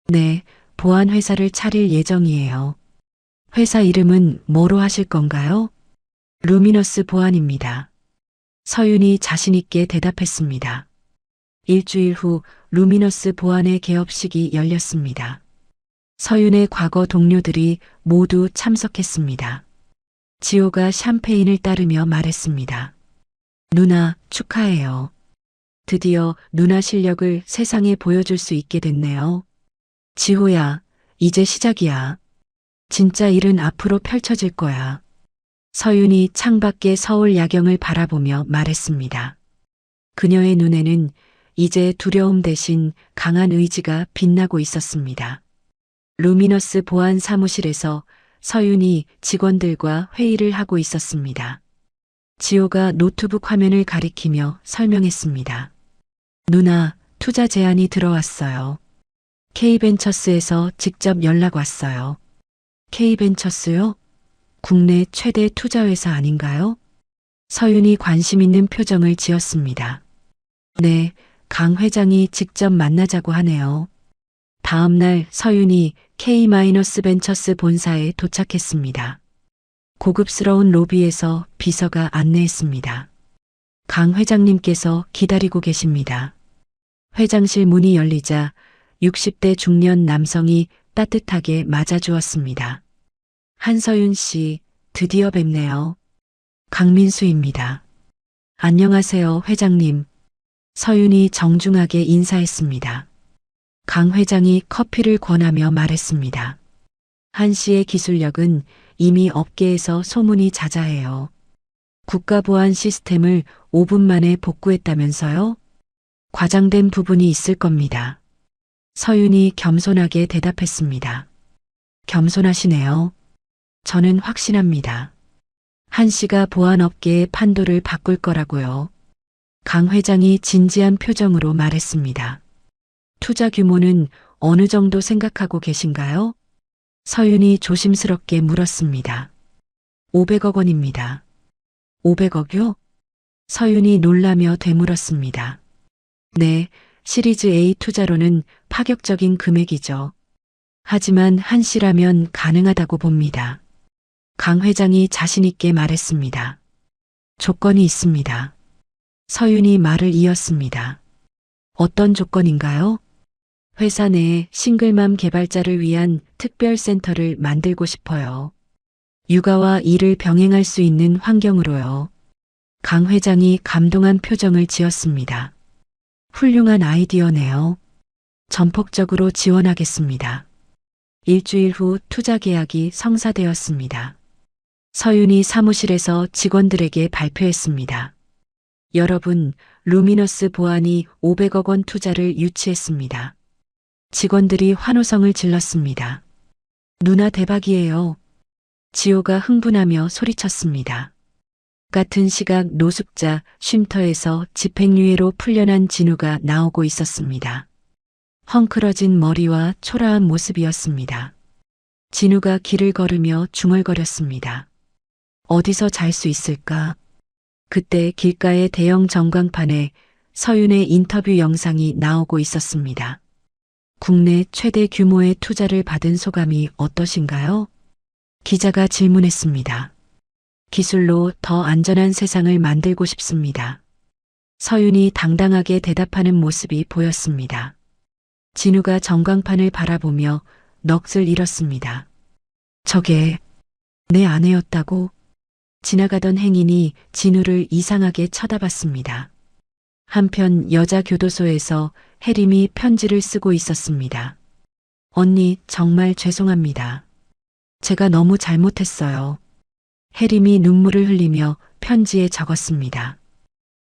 네, 보안회사를 차릴 예정이에요. 회사 이름은 뭐로 하실 건가요? 루미너스 보안입니다. 서윤이 자신있게 대답했습니다. 일주일 후 루미너스 보안의 개업식이 열렸습니다. 서윤의 과거 동료들이 모두 참석했습니다. 지호가 샴페인을 따르며 말했습니다. 누나, 축하해요. 드디어 누나 실력을 세상에 보여줄 수 있게 됐네요. 지호야, 이제 시작이야. 진짜 일은 앞으로 펼쳐질 거야. 서윤이 창밖의 서울 야경을 바라보며 말했습니다. 그녀의 눈에는 이제 두려움 대신 강한 의지가 빛나고 있었습니다. 루미너스 보안 사무실에서 서윤이 직원들과 회의를 하고 있었습니다. 지호가 노트북 화면을 가리키며 설명했습니다. 누나, 투자 제안이 들어왔어요. K벤처스에서 직접 연락 왔어요. K벤처스요? 국내 최대 투자회사 아닌가요? 서윤이 관심 있는 표정을 지었습니다. 네, 강 회장이 직접 만나자고 하네요. 다음 날 서윤이 K-벤처스 본사에 도착했습니다. 고급스러운 로비에서 비서가 안내했습니다. 강 회장님께서 기다리고 계십니다. 회장실 문이 열리자 60대 중년 남성이 따뜻하게 맞아주었습니다. 한서윤 씨, 드디어 뵙네요. 강민수입니다. 안녕하세요, 회장님. 서윤이 정중하게 인사했습니다. 강 회장이 커피를 권하며 말했습니다. 한 씨의 기술력은 이미 업계에서 소문이 자자해요. 국가보안 시스템을 5분 만에 복구했다면서요? 과장된 부분이 있을 겁니다. 서윤이 겸손하게 대답했습니다. 겸손하시네요. 저는 확신합니다. 한 씨가 보안업계의 판도를 바꿀 거라고요. 강 회장이 진지한 표정으로 말했습니다. 투자 규모는 어느 정도 생각하고 계신가요? 서윤이 조심스럽게 물었습니다. 500억 원입니다. 500억요? 서윤이 놀라며 되물었습니다. 네, 시리즈 A 투자로는 파격적인 금액이죠. 하지만 한 씨라면 가능하다고 봅니다. 강 회장이 자신있게 말했습니다. 조건이 있습니다. 서윤이 말을 이었습니다. 어떤 조건인가요? 회사 내에 싱글맘 개발자를 위한 특별센터를 만들고 싶어요. 육아와 일을 병행할 수 있는 환경으로요. 강 회장이 감동한 표정을 지었습니다. 훌륭한 아이디어네요. 전폭적으로 지원하겠습니다. 일주일 후 투자 계약이 성사되었습니다. 서윤이 사무실에서 직원들에게 발표했습니다. 여러분, 루미너스 보안이 500억 원 투자를 유치했습니다. 직원들이 환호성을 질렀습니다. 누나 대박이에요. 지호가 흥분하며 소리쳤습니다. 같은 시각 노숙자 쉼터에서 집행유예로 풀려난 진우가 나오고 있었습니다. 헝클어진 머리와 초라한 모습이었습니다. 진우가 길을 걸으며 중얼거렸습니다. 어디서 잘 수 있을까? 그때 길가의 대형 전광판에 서윤의 인터뷰 영상이 나오고 있었습니다. 국내 최대 규모의 투자를 받은 소감이 어떠신가요? 기자가 질문했습니다. 기술로 더 안전한 세상을 만들고 싶습니다. 서윤이 당당하게 대답하는 모습이 보였습니다. 진우가 전광판을 바라보며 넋을 잃었습니다. 저게 내 아내였다고? 지나가던 행인이 진우를 이상하게 쳐다봤습니다. 한편 여자 교도소에서 혜림이 편지를 쓰고 있었습니다. 언니, 정말 죄송합니다. 제가 너무 잘못했어요. 혜림이 눈물을 흘리며 편지에 적었습니다.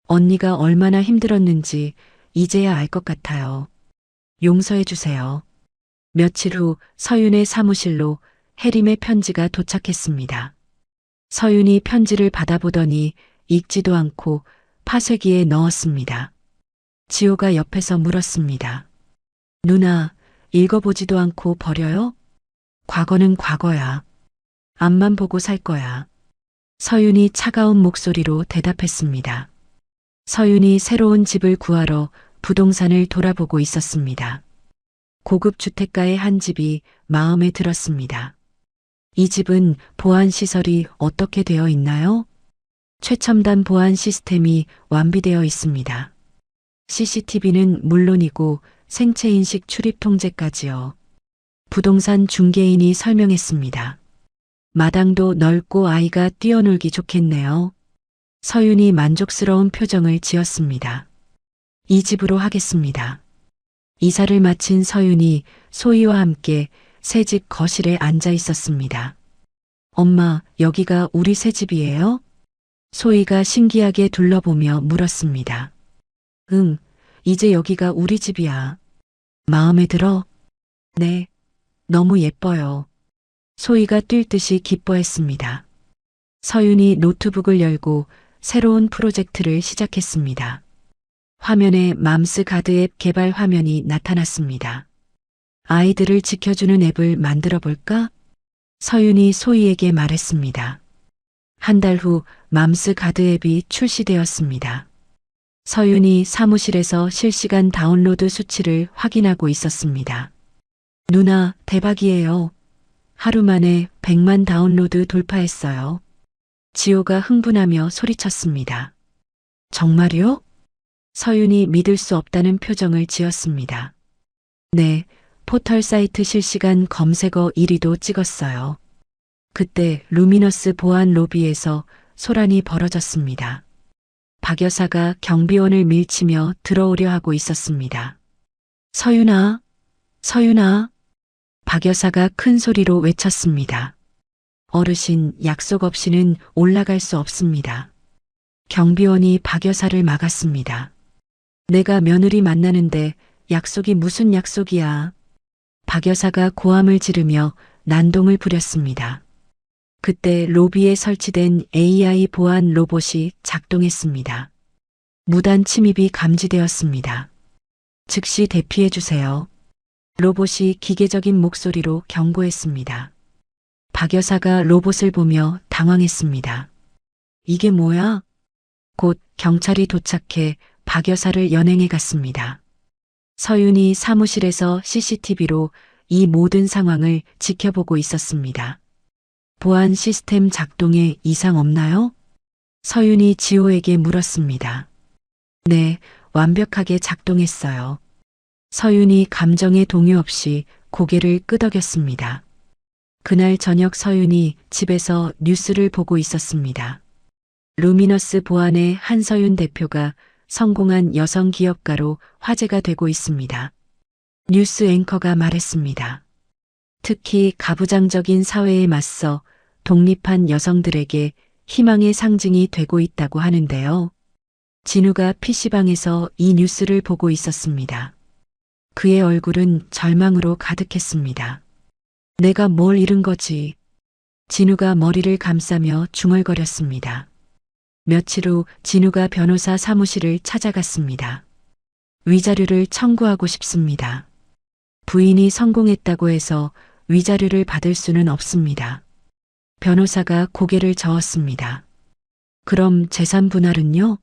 언니가 얼마나 힘들었는지 이제야 알 것 같아요. 용서해 주세요. 며칠 후 서윤의 사무실로 혜림의 편지가 도착했습니다. 서윤이 편지를 받아보더니 읽지도 않고 파쇄기에 넣었습니다. 지호가 옆에서 물었습니다. 누나, 읽어보지도 않고 버려요? 과거는 과거야. 앞만 보고 살 거야. 서윤이 차가운 목소리로 대답했습니다. 서윤이 새로운 집을 구하러 부동산을 돌아보고 있었습니다. 고급 주택가의 한 집이 마음에 들었습니다. 이 집은 보안 시설이 어떻게 되어 있나요? 최첨단 보안 시스템이 완비되어 있습니다. CCTV는 물론이고 생체인식 출입 통제까지요. 부동산 중개인이 설명했습니다. 마당도 넓고 아이가 뛰어놀기 좋겠네요. 서윤이 만족스러운 표정을 지었습니다. 이 집으로 하겠습니다. 이사를 마친 서윤이 소희와 함께 새집 거실에 앉아 있었습니다. 엄마, 여기가 우리 새 집이에요? 소희가 신기하게 둘러보며 물었습니다. 응, 이제 여기가 우리 집이야. 마음에 들어? 네, 너무 예뻐요. 소희가 뛸 듯이 기뻐했습니다. 서윤이 노트북을 열고 새로운 프로젝트를 시작했습니다. 화면에 맘스 가드 앱 개발 화면이 나타났습니다. 아이들을 지켜주는 앱을 만들어 볼까? 서윤이 소희에게 말했습니다. 한 달 후 맘스 가드 앱이 출시되었습니다. 서윤이 사무실에서 실시간 다운로드 수치를 확인하고 있었습니다. 누나, 대박이에요. 하루 만에 100만 다운로드 돌파했어요. 지호가 흥분하며 소리쳤습니다. 정말요? 서윤이 믿을 수 없다는 표정을 지었습니다. 네, 포털 사이트 실시간 검색어 1위도 찍었어요. 그때 루미너스 보안 로비에서 소란이 벌어졌습니다. 박 여사가 경비원을 밀치며 들어오려 하고 있었습니다. 서윤아, 서윤아. 박 여사가 큰 소리로 외쳤습니다. 어르신, 약속 없이는 올라갈 수 없습니다. 경비원이 박 여사를 막았습니다. 내가 며느리 만나는데 약속이 무슨 약속이야. 박 여사가 고함을 지르며 난동을 부렸습니다. 그때 로비에 설치된 AI 보안 로봇이 작동했습니다. 무단 침입이 감지되었습니다. 즉시 대피해 주세요. 로봇이 기계적인 목소리로 경고했습니다. 박 여사가 로봇을 보며 당황했습니다. 이게 뭐야? 곧 경찰이 도착해 박 여사를 연행해 갔습니다. 서윤이 사무실에서 CCTV로 이 모든 상황을 지켜보고 있었습니다. 보안 시스템 작동에 이상 없나요? 서윤이 지호에게 물었습니다. 네, 완벽하게 작동했어요. 서윤이 감정의 동요 없이 고개를 끄덕였습니다. 그날 저녁 서윤이 집에서 뉴스를 보고 있었습니다. 루미너스 보안의 한서윤 대표가 성공한 여성 기업가로 화제가 되고 있습니다. 뉴스 앵커가 말했습니다. 특히 가부장적인 사회에 맞서 독립한 여성들에게 희망의 상징이 되고 있다고 하는데요. 진우가 PC방에서 이 뉴스를 보고 있었습니다. 그의 얼굴은 절망으로 가득했습니다. 내가 뭘 잃은 거지? 진우가 머리를 감싸며 중얼거렸습니다. 며칠 후 진우가 변호사 사무실을 찾아갔습니다. 위자료를 청구하고 싶습니다. 부인이 성공했다고 해서 위자료를 받을 수는 없습니다. 변호사가 고개를 저었습니다. 그럼 재산 분할은요?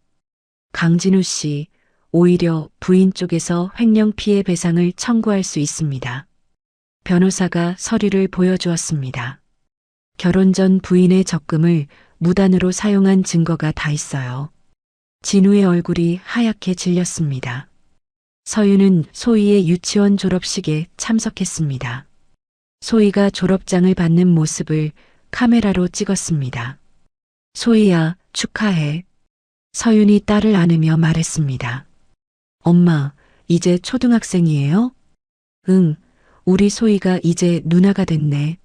강진우 씨, 오히려 부인 쪽에서 횡령 피해 배상을 청구할 수 있습니다. 변호사가 서류를 보여주었습니다. 결혼 전 부인의 적금을 무단으로 사용한 증거가 다 있어요. 진우의 얼굴이 하얗게 질렸습니다. 서유는 소희의 유치원 졸업식에 참석했습니다. 소희가 졸업장을 받는 모습을 카메라로 찍었습니다. 소희야, 축하해. 서윤이 딸을 안으며 말했습니다. 엄마, 이제 초등학생이에요? 응, 우리 소희가 이제 누나가 됐네.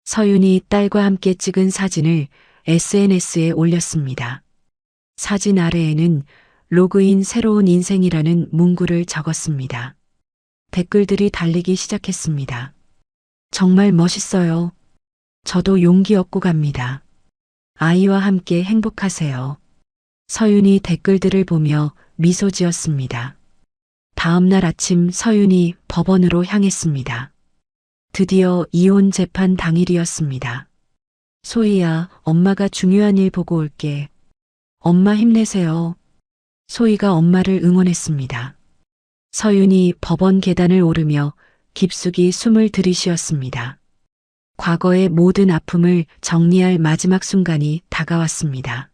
서윤이 딸과 함께 찍은 사진을 SNS에 올렸습니다. 사진 아래에는 로그인 새로운 인생이라는 문구를 적었습니다. 댓글들이 달리기 시작했습니다. 정말 멋있어요. 저도 용기 얻고 갑니다. 아이와 함께 행복하세요. 서윤이 댓글들을 보며 미소 지었습니다. 다음 날 아침 서윤이 법원으로 향했습니다. 드디어 이혼 재판 당일이었습니다. 소희야, 엄마가 중요한 일 보고 올게. 엄마 힘내세요. 소희가 엄마를 응원했습니다. 서윤이 법원 계단을 오르며 깊숙이 숨을 들이쉬었습니다. 과거의 모든 아픔을 정리할 마지막 순간이 다가왔습니다.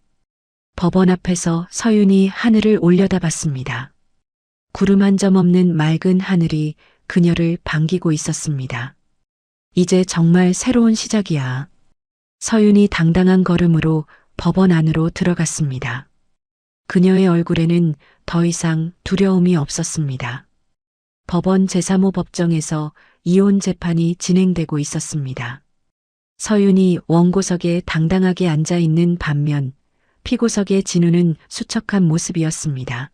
법원 앞에서 서윤이 하늘을 올려다봤습니다. 구름 한 점 없는 맑은 하늘이 그녀를 반기고 있었습니다. 이제 정말 새로운 시작이야. 서윤이 당당한 걸음으로 법원 안으로 들어갔습니다. 그녀의 얼굴에는 더 이상 두려움이 없었습니다. 법원 제3호 법정에서 이혼 재판이 진행되고 있었습니다. 서윤이 원고석에 당당하게 앉아 있는 반면 피고석의 진우는 수척한 모습이었습니다.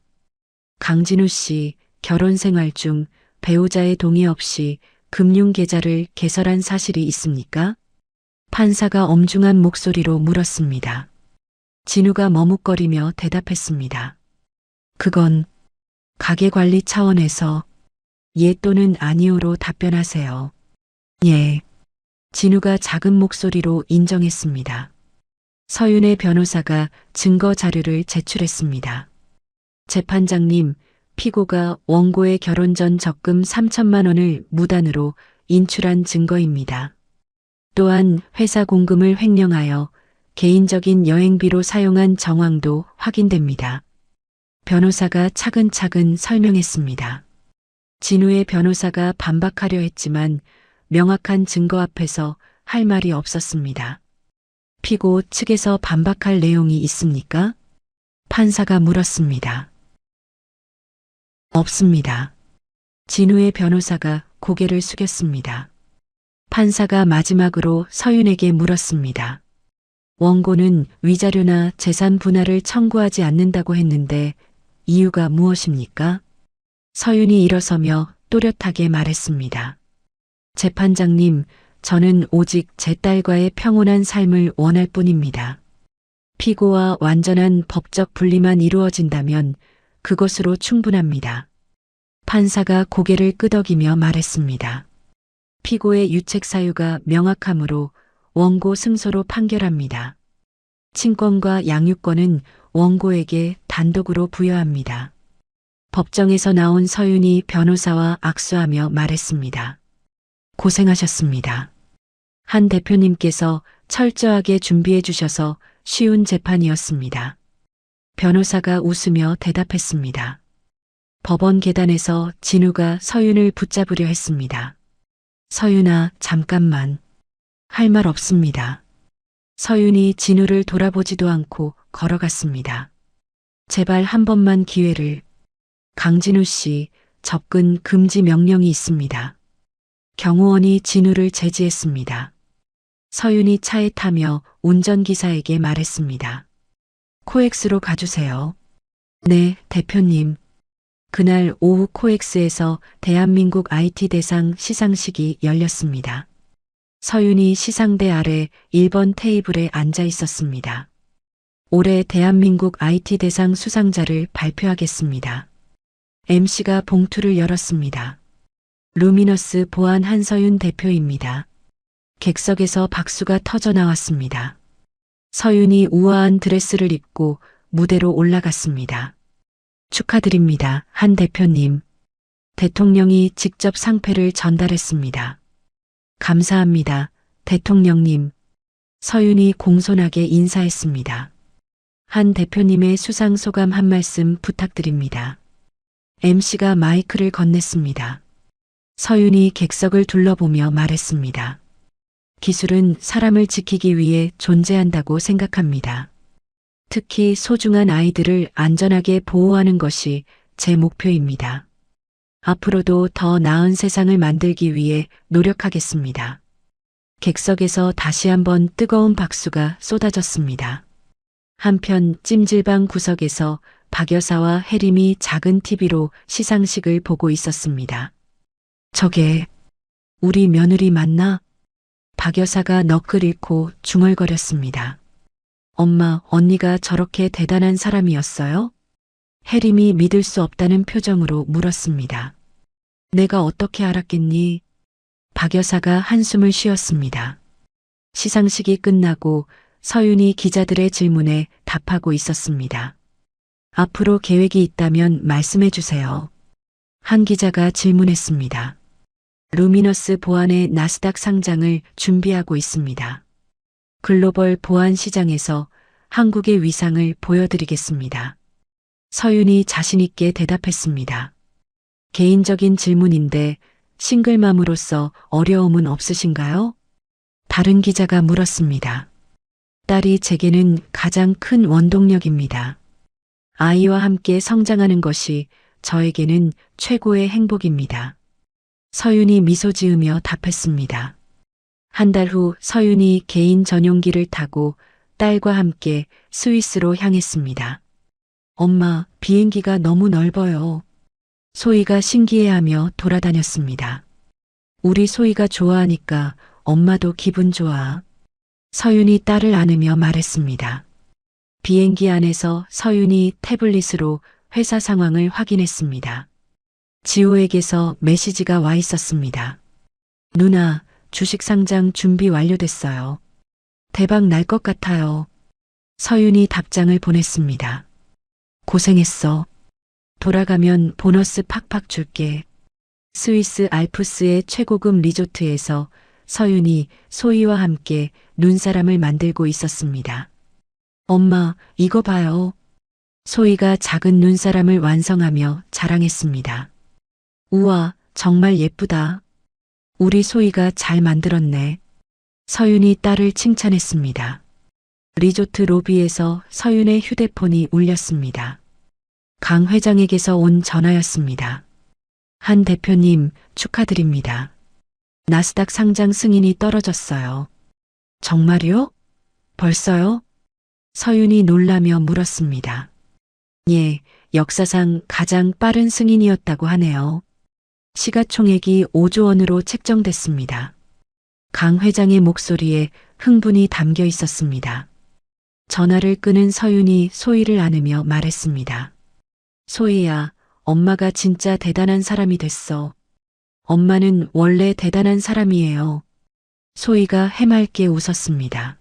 강진우 씨, 결혼 생활 중 배우자의 동의 없이 금융계좌를 개설한 사실이 있습니까? 판사가 엄중한 목소리로 물었습니다. 진우가 머뭇거리며 대답했습니다. 그건 가계관리 차원에서 예 또는 아니오로 답변하세요. 예. 진우가 작은 목소리로 인정했습니다. 서윤의 변호사가 증거 자료를 제출했습니다. 재판장님, 피고가 원고의 결혼 전 적금 3천만 원을 무단으로 인출한 증거입니다. 또한 회사 공금을 횡령하여 개인적인 여행비로 사용한 정황도 확인됩니다. 변호사가 차근차근 설명했습니다. 진우의 변호사가 반박하려 했지만 명확한 증거 앞에서 할 말이 없었습니다. 피고 측에서 반박할 내용이 있습니까? 판사가 물었습니다. 없습니다. 진우의 변호사가 고개를 숙였습니다. 판사가 마지막으로 서윤에게 물었습니다. 원고는 위자료나 재산 분할을 청구하지 않는다고 했는데 이유가 무엇입니까? 서윤이 일어서며 또렷하게 말했습니다. 재판장님, 저는 오직 제 딸과의 평온한 삶을 원할 뿐입니다. 피고와 완전한 법적 분리만 이루어진다면 그것으로 충분합니다. 판사가 고개를 끄덕이며 말했습니다. 피고의 유책 사유가 명확하므로 원고 승소로 판결합니다. 친권과 양육권은 원고에게 단독으로 부여합니다. 법정에서 나온 서윤이 변호사와 악수하며 말했습니다. 고생하셨습니다. 한 대표님께서 철저하게 준비해 주셔서 쉬운 재판이었습니다. 변호사가 웃으며 대답했습니다. 법원 계단에서 진우가 서윤을 붙잡으려 했습니다. 서윤아, 잠깐만. 할 말 없습니다. 서윤이 진우를 돌아보지도 않고 걸어갔습니다. 제발 한 번만 기회를. 강진우 씨, 접근 금지 명령이 있습니다. 경호원이 진우를 제지했습니다. 서윤이 차에 타며 운전기사에게 말했습니다. 코엑스로 가주세요. 네, 대표님. 그날 오후 코엑스에서 대한민국 IT 대상 시상식이 열렸습니다. 서윤이 시상대 아래 1번 테이블에 앉아 있었습니다. 올해 대한민국 IT 대상 수상자를 발표하겠습니다. MC가 봉투를 열었습니다. 루미너스 보안 한서윤 대표입니다. 객석에서 박수가 터져 나왔습니다. 서윤이 우아한 드레스를 입고 무대로 올라갔습니다. 축하드립니다, 한 대표님. 대통령이 직접 상패를 전달했습니다. 감사합니다, 대통령님. 서윤이 공손하게 인사했습니다. 한 대표님의 수상 소감 한 말씀 부탁드립니다. MC가 마이크를 건넸습니다. 서윤이 객석을 둘러보며 말했습니다. 기술은 사람을 지키기 위해 존재한다고 생각합니다. 특히 소중한 아이들을 안전하게 보호하는 것이 제 목표입니다. 앞으로도 더 나은 세상을 만들기 위해 노력하겠습니다. 객석에서 다시 한번 뜨거운 박수가 쏟아졌습니다. 한편 찜질방 구석에서 박 여사와 혜림이 작은 TV로 시상식을 보고 있었습니다. 저게 우리 며느리 맞나? 박 여사가 너클 잃고 중얼거렸습니다. 엄마, 언니가 저렇게 대단한 사람이었어요? 혜림이 믿을 수 없다는 표정으로 물었습니다. 내가 어떻게 알았겠니? 박 여사가 한숨을 쉬었습니다. 시상식이 끝나고 서윤이 기자들의 질문에 답하고 있었습니다. 앞으로 계획이 있다면 말씀해 주세요. 한 기자가 질문했습니다. 루미너스 보안의 나스닥 상장을 준비하고 있습니다. 글로벌 보안 시장에서 한국의 위상을 보여드리겠습니다. 서윤이 자신있게 대답했습니다. 개인적인 질문인데 싱글맘으로서 어려움은 없으신가요? 다른 기자가 물었습니다. 딸이 제게는 가장 큰 원동력입니다. 아이와 함께 성장하는 것이 저에게는 최고의 행복입니다. 서윤이 미소 지으며 답했습니다. 한 달 후 서윤이 개인 전용기를 타고 딸과 함께 스위스로 향했습니다. 엄마, 비행기가 너무 넓어요. 소희가 신기해하며 돌아다녔습니다. 우리 소희가 좋아하니까 엄마도 기분 좋아. 서윤이 딸을 안으며 말했습니다. 비행기 안에서 서윤이 태블릿으로 회사 상황을 확인했습니다. 지호에게서 메시지가 와 있었습니다. 누나, 주식 상장 준비 완료됐어요. 대박 날 것 같아요. 서윤이 답장을 보냈습니다. 고생했어. 돌아가면 보너스 팍팍 줄게. 스위스 알프스의 최고급 리조트에서 서윤이 소희와 함께 눈사람을 만들고 있었습니다. 엄마, 이거 봐요. 소희가 작은 눈사람을 완성하며 자랑했습니다. 우와, 정말 예쁘다. 우리 소희가 잘 만들었네. 서윤이 딸을 칭찬했습니다. 리조트 로비에서 서윤의 휴대폰이 울렸습니다. 강 회장에게서 온 전화였습니다. 한 대표님, 축하드립니다. 나스닥 상장 승인이 떨어졌어요. 정말요? 벌써요? 서윤이 놀라며 물었습니다. 예, 역사상 가장 빠른 승인이었다고 하네요. 시가총액이 5조 원으로 책정됐습니다. 강 회장의 목소리에 흥분이 담겨 있었습니다. 전화를 끊은 서윤이 소희를 안으며 말했습니다. 소희야, 엄마가 진짜 대단한 사람이 됐어. 엄마는 원래 대단한 사람이에요. 소희가 해맑게 웃었습니다.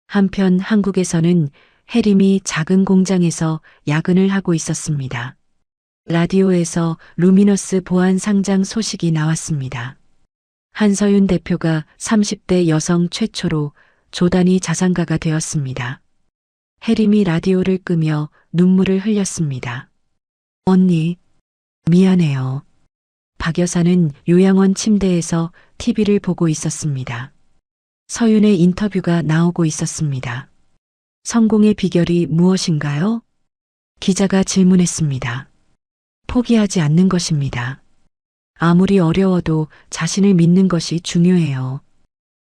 한편 한국에서는 혜림이 작은 공장에서 야근을 하고 있었습니다. 라디오에서 루미너스 보안 상장 소식이 나왔습니다. 한서윤 대표가 30대 여성 최초로 조단위 자산가가 되었습니다. 혜림이 라디오를 끄며 눈물을 흘렸습니다. 언니, 미안해요. 박 여사는 요양원 침대에서 TV를 보고 있었습니다. 서윤의 인터뷰가 나오고 있었습니다. 성공의 비결이 무엇인가요? 기자가 질문했습니다. 포기하지 않는 것입니다. 아무리 어려워도 자신을 믿는 것이 중요해요.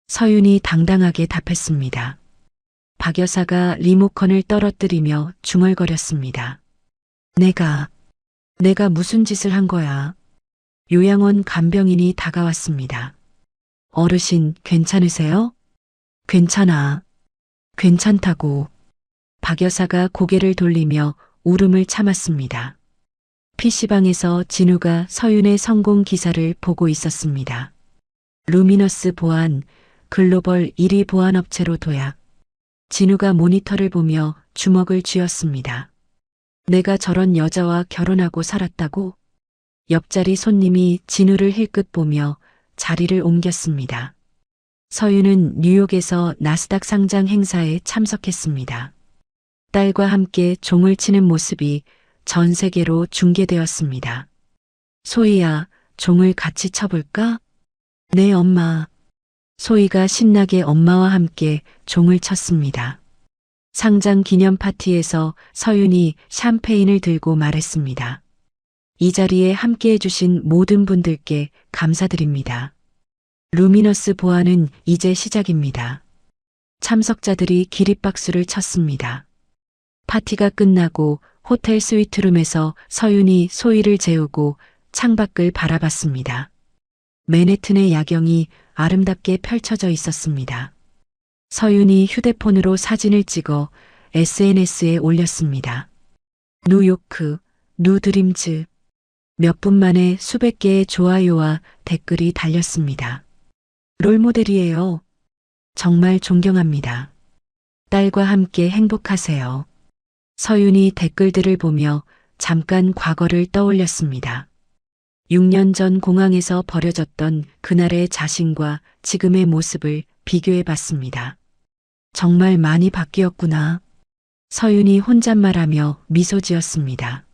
서윤이 당당하게 답했습니다. 박 여사가 리모컨을 떨어뜨리며 중얼거렸습니다. 내가 무슨 짓을 한 거야? 요양원 간병인이 다가왔습니다. 어르신, 괜찮으세요? 괜찮아. 괜찮다고. 박 여사가 고개를 돌리며 울음을 참았습니다. PC방에서 진우가 서윤의 성공 기사를 보고 있었습니다. 루미너스 보안, 글로벌 1위 보안업체로 도약. 진우가 모니터를 보며 주먹을 쥐었습니다. 내가 저런 여자와 결혼하고 살았다고? 옆자리 손님이 진우를 힐끗 보며 자리를 옮겼습니다. 서윤은 뉴욕에서 나스닥 상장 행사에 참석했습니다. 딸과 함께 종을 치는 모습이 전 세계로 중계되었습니다. 소희야, 종을 같이 쳐볼까? 네, 엄마. 소희가 신나게 엄마와 함께 종을 쳤습니다. 상장 기념 파티에서 서윤이 샴페인을 들고 말했습니다. 이 자리에 함께 해주신 모든 분들께 감사드립니다. 루미너스 보안은 이제 시작입니다. 참석자들이 기립박수를 쳤습니다. 파티가 끝나고 호텔 스위트룸에서 서윤이 소희를 재우고 창밖을 바라봤습니다. 맨해튼의 야경이 아름답게 펼쳐져 있었습니다. 서윤이 휴대폰으로 사진을 찍어 SNS에 올렸습니다. 뉴요크, 뉴드림즈. 몇 분 만에 수백 개의 좋아요와 댓글이 달렸습니다. 롤모델이에요. 정말 존경합니다. 딸과 함께 행복하세요. 서윤이 댓글들을 보며 잠깐 과거를 떠올렸습니다. 6년 전 공항에서 버려졌던 그날의 자신과 지금의 모습을 비교해 봤습니다. 정말 많이 바뀌었구나. 서윤이 혼잣말하며 미소 지었습니다.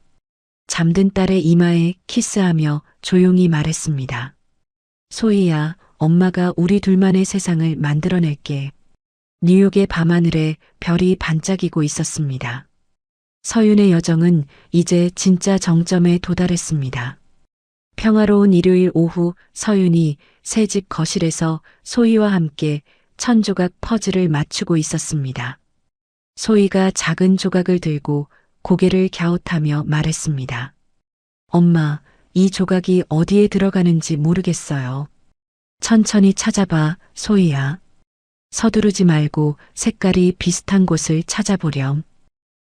잠든 딸의 이마에 키스하며 조용히 말했습니다. 소희야, 엄마가 우리 둘만의 세상을 만들어낼게. 뉴욕의 밤하늘에 별이 반짝이고 있었습니다. 서윤의 여정은 이제 진짜 정점에 도달했습니다. 평화로운 일요일 오후 서윤이 새집 거실에서 소희와 함께 1000조각 퍼즐을 맞추고 있었습니다. 소희가 작은 조각을 들고 고개를 갸웃하며 말했습니다. 엄마, 이 조각이 어디에 들어가는지 모르겠어요. 천천히 찾아봐, 소희야. 서두르지 말고 색깔이 비슷한 곳을 찾아보렴.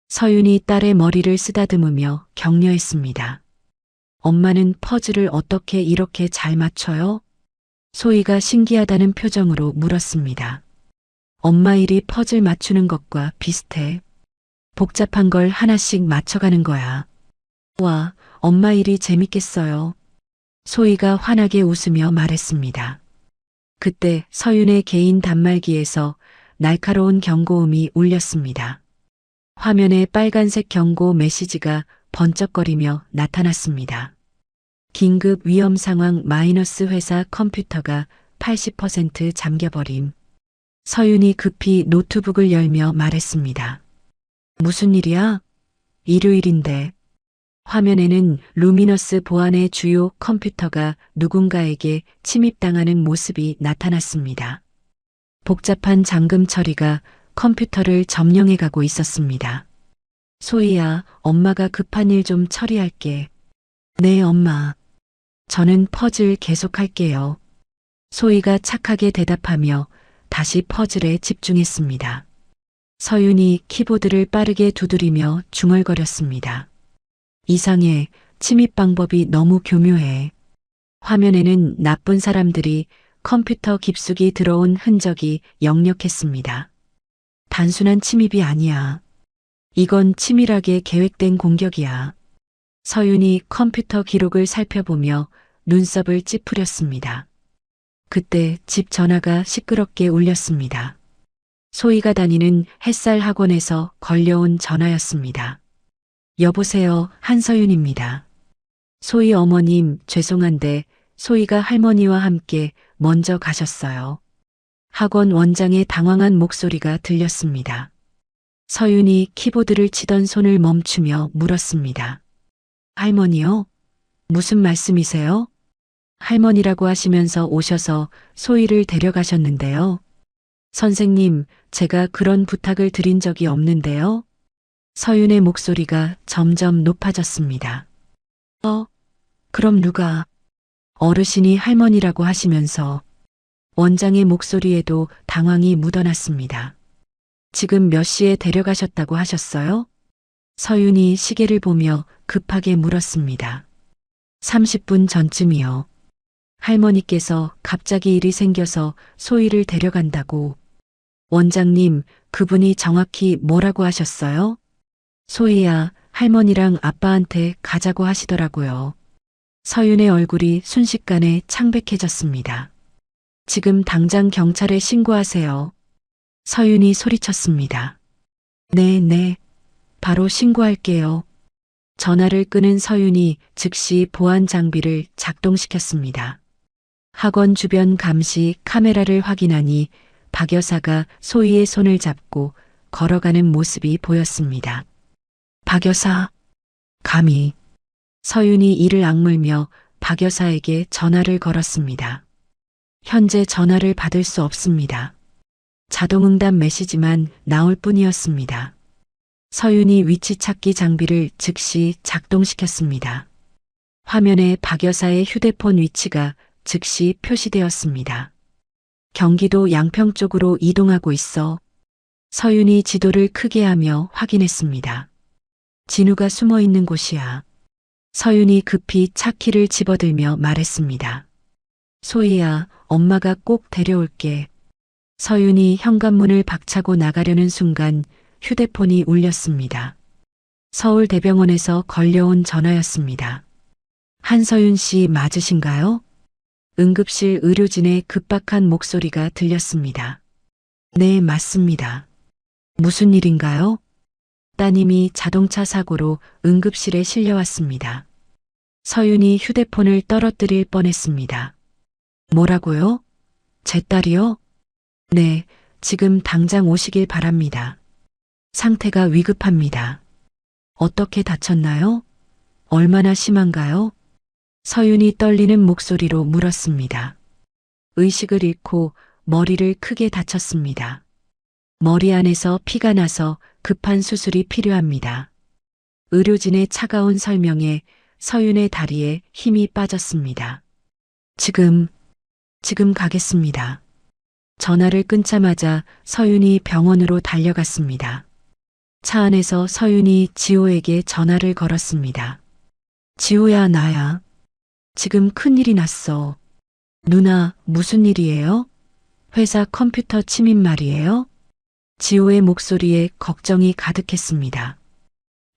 서윤이 딸의 머리를 쓰다듬으며 격려했습니다. 엄마는 퍼즐을 어떻게 이렇게 잘 맞춰요? 소희가 신기하다는 표정으로 물었습니다. 엄마 일이 퍼즐 맞추는 것과 비슷해. 복잡한 걸 하나씩 맞춰가는 거야. 와, 엄마 일이 재밌겠어요. 소희가 환하게 웃으며 말했습니다. 그때 서윤의 개인 단말기에서 날카로운 경고음이 울렸습니다. 화면에 빨간색 경고 메시지가 번쩍거리며 나타났습니다. 긴급 위험 상황 마이너스 회사 컴퓨터가 80% 잠겨버림. 서윤이 급히 노트북을 열며 말했습니다. 무슨 일이야? 일요일인데. 화면에는 루미너스 보안의 주요 컴퓨터가 누군가에게 침입당하는 모습이 나타났습니다. 복잡한 잠금 처리가 컴퓨터를 점령해 가고 있었습니다. 소희야, 엄마가 급한 일 좀 처리할게. 네, 엄마. 저는 퍼즐 계속할게요. 소희가 착하게 대답하며 다시 퍼즐에 집중했습니다. 서윤이 키보드를 빠르게 두드리며 중얼거렸습니다. 이상해, 침입 방법이 너무 교묘해. 화면에는 나쁜 사람들이 컴퓨터 깊숙이 들어온 흔적이 역력했습니다. 단순한 침입이 아니야. 이건 치밀하게 계획된 공격이야. 서윤이 컴퓨터 기록을 살펴보며 눈썹을 찌푸렸습니다. 그때 집 전화가 시끄럽게 울렸습니다. 소희가 다니는 햇살 학원에서 걸려온 전화였습니다. 여보세요, 한서윤입니다. 소희 어머님, 죄송한데 소희가 할머니와 함께 먼저 가셨어요. 학원 원장의 당황한 목소리가 들렸습니다. 서윤이 키보드를 치던 손을 멈추며 물었습니다. 할머니요? 무슨 말씀이세요? 할머니라고 하시면서 오셔서 소희를 데려가셨는데요. 선생님, 제가 그런 부탁을 드린 적이 없는데요. 서윤의 목소리가 점점 높아졌습니다. 그럼 누가? 어르신이 할머니라고 하시면서. 원장의 목소리에도 당황이 묻어났습니다. 지금 몇 시에 데려가셨다고 하셨어요? 서윤이 시계를 보며 급하게 물었습니다. 30분 전쯤이요. 할머니께서 갑자기 일이 생겨서 소희를 데려간다고. 원장님, 그분이 정확히 뭐라고 하셨어요? 소희야, 할머니랑 아빠한테 가자고 하시더라고요. 서윤의 얼굴이 순식간에 창백해졌습니다. 지금 당장 경찰에 신고하세요. 서윤이 소리쳤습니다. 네, 바로 신고할게요. 전화를 끊은 서윤이 즉시 보안 장비를 작동시켰습니다. 학원 주변 감시 카메라를 확인하니 박 여사가 소희의 손을 잡고 걸어가는 모습이 보였습니다. 박 여사, 감히. 서윤이 이를 악물며 박 여사에게 전화를 걸었습니다. 현재 전화를 받을 수 없습니다. 자동응답 메시지만 나올 뿐이었습니다. 서윤이 위치 찾기 장비를 즉시 작동시켰습니다. 화면에 박 여사의 휴대폰 위치가 즉시 표시되었습니다. 경기도 양평 쪽으로 이동하고 있어. 서윤이 지도를 크게 하며 확인했습니다. 진우가 숨어 있는 곳이야. 서윤이 급히 차 키를 집어들며 말했습니다. 소희야, 엄마가 꼭 데려올게. 서윤이 현관문을 박차고 나가려는 순간 휴대폰이 울렸습니다. 서울대병원에서 걸려온 전화였습니다. 한서윤 씨 맞으신가요? 응급실 의료진의 급박한 목소리가 들렸습니다. 네, 맞습니다. 무슨 일인가요? 따님이 자동차 사고로 응급실에 실려왔습니다. 서윤이 휴대폰을 떨어뜨릴 뻔했습니다. 뭐라고요? 제 딸이요? 네, 지금 당장 오시길 바랍니다. 상태가 위급합니다. 어떻게 다쳤나요? 얼마나 심한가요? 서윤이 떨리는 목소리로 물었습니다. 의식을 잃고 머리를 크게 다쳤습니다. 머리 안에서 피가 나서 급한 수술이 필요합니다. 의료진의 차가운 설명에 서윤의 다리에 힘이 빠졌습니다. 지금 가겠습니다. 전화를 끊자마자 서윤이 병원으로 달려갔습니다. 차 안에서 서윤이 지호에게 전화를 걸었습니다. 지호야, 나야. 지금 큰일이 났어. 누나, 무슨 일이에요? 회사 컴퓨터 침입 말이에요? 지호의 목소리에 걱정이 가득했습니다.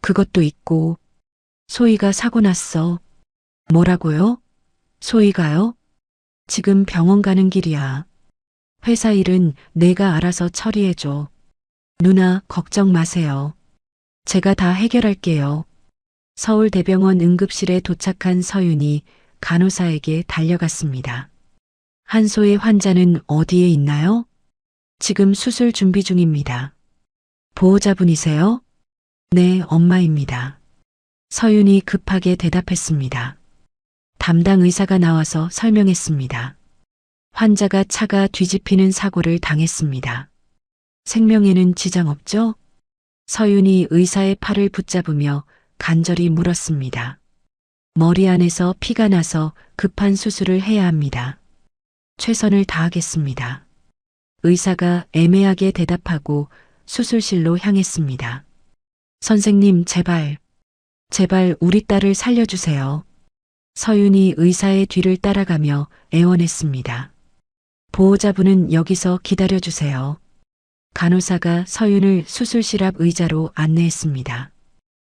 그것도 있고, 소희가 사고 났어. 뭐라고요? 소희가요? 지금 병원 가는 길이야. 회사 일은 내가 알아서 처리해줘. 누나, 걱정 마세요. 제가 다 해결할게요. 서울대병원 응급실에 도착한 서윤이 간호사에게 달려갔습니다. 한소의 환자는 어디에 있나요? 지금 수술 준비 중입니다. 보호자분이세요? 네, 엄마입니다. 서윤이 급하게 대답했습니다. 담당 의사가 나와서 설명했습니다. 환자가 차가 뒤집히는 사고를 당했습니다. 생명에는 지장 없죠? 서윤이 의사의 팔을 붙잡으며 간절히 물었습니다. 머리 안에서 피가 나서 급한 수술을 해야 합니다. 최선을 다하겠습니다. 의사가 애매하게 대답하고 수술실로 향했습니다. 선생님, 제발 우리 딸을 살려주세요. 서윤이 의사의 뒤를 따라가며 애원했습니다. 보호자분은 여기서 기다려주세요. 간호사가 서윤을 수술실 앞 의자로 안내했습니다.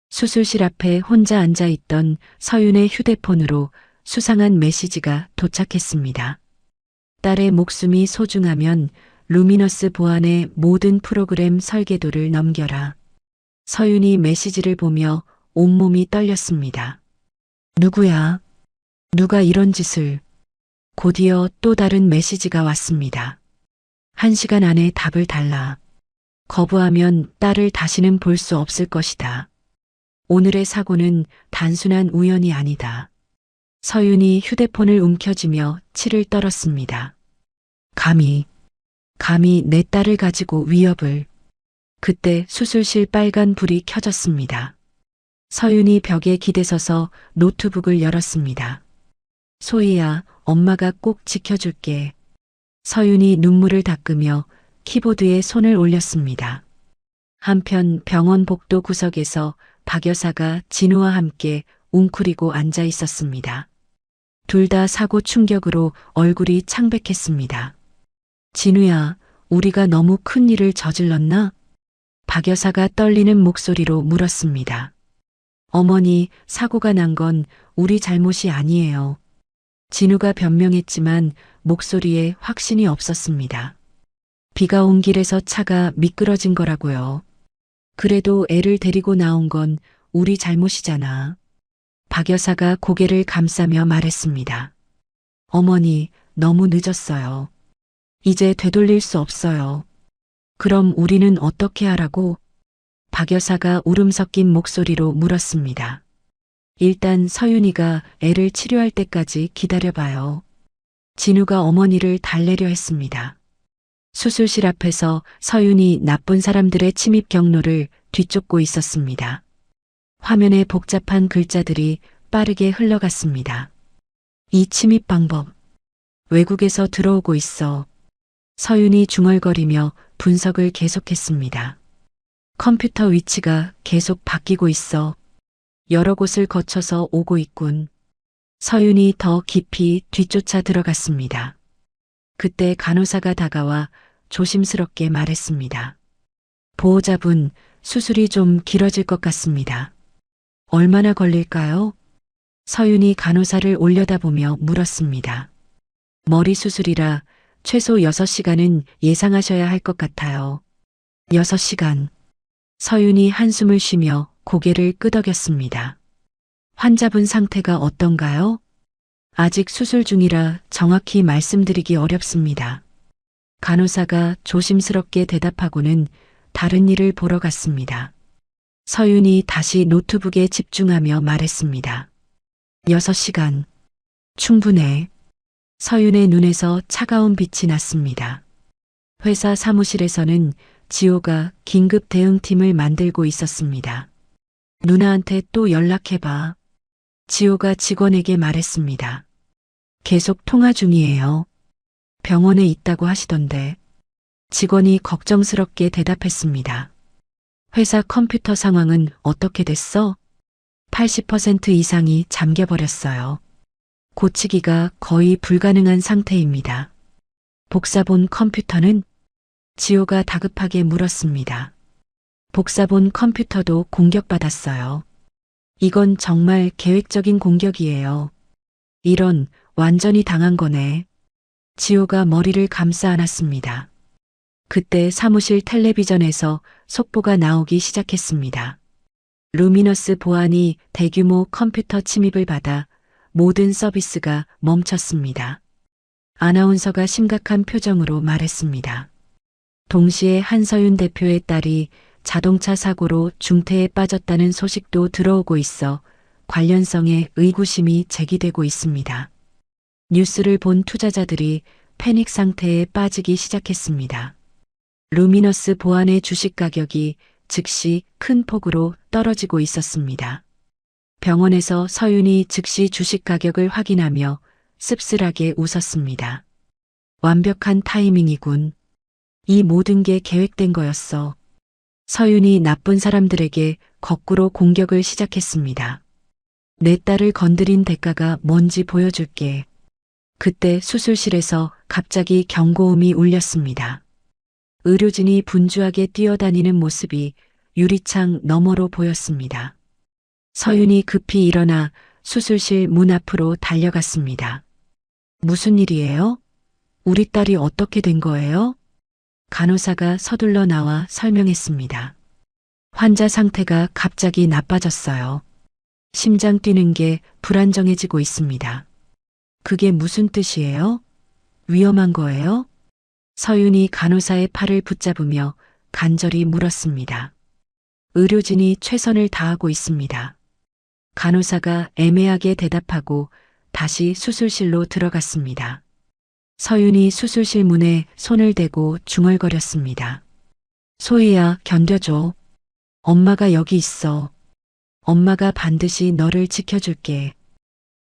수술실 앞에 혼자 앉아 있던 서윤의 휴대폰으로 수상한 메시지가 도착했습니다. 딸의 목숨이 소중하면 루미너스 보안의 모든 프로그램 설계도를 넘겨라. 서윤이 메시지를 보며 온몸이 떨렸습니다. 누구야? 누가 이런 짓을? 곧이어 또 다른 메시지가 왔습니다. 1시간 안에 답을 달라. 거부하면 딸을 다시는 볼 수 없을 것이다. 오늘의 사고는 단순한 우연이 아니다. 서윤이 휴대폰을 움켜쥐며 치를 떨었습니다. 감히 내 딸을 가지고 위협을. 그때 수술실 빨간 불이 켜졌습니다. 서윤이 벽에 기대서서 노트북을 열었습니다. 소희야, 엄마가 꼭 지켜줄게. 서윤이 눈물을 닦으며 키보드에 손을 올렸습니다. 한편 병원 복도 구석에서 박 여사가 진우와 함께 웅크리고 앉아 있었습니다. 둘 다 사고 충격으로 얼굴이 창백했습니다. 진우야, 우리가 너무 큰 일을 저질렀나? 박 여사가 떨리는 목소리로 물었습니다. 어머니, 사고가 난 건 우리 잘못이 아니에요. 진우가 변명했지만 목소리에 확신이 없었습니다. 비가 온 길에서 차가 미끄러진 거라고요. 그래도 애를 데리고 나온 건 우리 잘못이잖아. 박 여사가 고개를 감싸며 말했습니다. 어머니, 너무 늦었어요. 이제 되돌릴 수 없어요. 그럼 우리는 어떻게 하라고? 박 여사가 울음 섞인 목소리로 물었습니다. 일단 서윤이가 애를 치료할 때까지 기다려봐요. 진우가 어머니를 달래려 했습니다. 수술실 앞에서 서윤이 나쁜 사람들의 침입 경로를 뒤쫓고 있었습니다. 화면에 복잡한 글자들이 빠르게 흘러갔습니다. 이 침입 방법, 외국에서 들어오고 있어. 서윤이 중얼거리며 분석을 계속했습니다. 컴퓨터 위치가 계속 바뀌고 있어. 여러 곳을 거쳐서 오고 있군. 서윤이 더 깊이 뒤쫓아 들어갔습니다. 그때 간호사가 다가와 조심스럽게 말했습니다. 보호자분, 수술이 좀 길어질 것 같습니다. 얼마나 걸릴까요? 서윤이 간호사를 올려다보며 물었습니다. 머리 수술이라 최소 6시간은 예상하셔야 할 것 같아요. 6시간. 서윤이 한숨을 쉬며 고개를 끄덕였습니다. 환자분 상태가 어떤가요? 아직 수술 중이라 정확히 말씀드리기 어렵습니다. 간호사가 조심스럽게 대답하고는 다른 일을 보러 갔습니다. 서윤이 다시 노트북에 집중하며 말했습니다. 6시간. 충분해. 서윤의 눈에서 차가운 빛이 났습니다. 회사 사무실에서는 지호가 긴급 대응팀을 만들고 있었습니다. 누나한테 또 연락해봐. 지호가 직원에게 말했습니다. 계속 통화 중이에요. 병원에 있다고 하시던데. 직원이 걱정스럽게 대답했습니다. 회사 컴퓨터 상황은 어떻게 됐어? 80% 이상이 잠겨버렸어요. 고치기가 거의 불가능한 상태입니다. 복사본 컴퓨터는? 지호가 다급하게 물었습니다. 복사본 컴퓨터도 공격받았어요. 이건 정말 계획적인 공격이에요. 이런, 완전히 당한 거네. 지호가 머리를 감싸 안았습니다. 그때 사무실 텔레비전에서 속보가 나오기 시작했습니다. 루미너스 보안이 대규모 컴퓨터 침입을 받아 모든 서비스가 멈췄습니다. 아나운서가 심각한 표정으로 말했습니다. 동시에 한서윤 대표의 딸이 자동차 사고로 중태에 빠졌다는 소식도 들어오고 있어 관련성에 의구심이 제기되고 있습니다. 뉴스를 본 투자자들이 패닉 상태에 빠지기 시작했습니다. 루미너스 보안의 주식 가격이 즉시 큰 폭으로 떨어지고 있었습니다. 병원에서 서윤이 즉시 주식 가격을 확인하며 씁쓸하게 웃었습니다. 완벽한 타이밍이군. 이 모든 게 계획된 거였어. 서윤이 나쁜 사람들에게 거꾸로 공격을 시작했습니다. 내 딸을 건드린 대가가 뭔지 보여줄게. 그때 수술실에서 갑자기 경고음이 울렸습니다. 의료진이 분주하게 뛰어다니는 모습이 유리창 너머로 보였습니다. 서윤이 급히 일어나 수술실 문 앞으로 달려갔습니다. 무슨 일이에요? 우리 딸이 어떻게 된 거예요? 간호사가 서둘러 나와 설명했습니다. 환자 상태가 갑자기 나빠졌어요. 심장 뛰는 게 불안정해지고 있습니다. 그게 무슨 뜻이에요? 위험한 거예요? 서윤이 간호사의 팔을 붙잡으며 간절히 물었습니다. 의료진이 최선을 다하고 있습니다. 간호사가 애매하게 대답하고 다시 수술실로 들어갔습니다. 서윤이 수술실 문에 손을 대고 중얼거렸습니다. 소희야, 견뎌줘. 엄마가 여기 있어. 엄마가 반드시 너를 지켜줄게.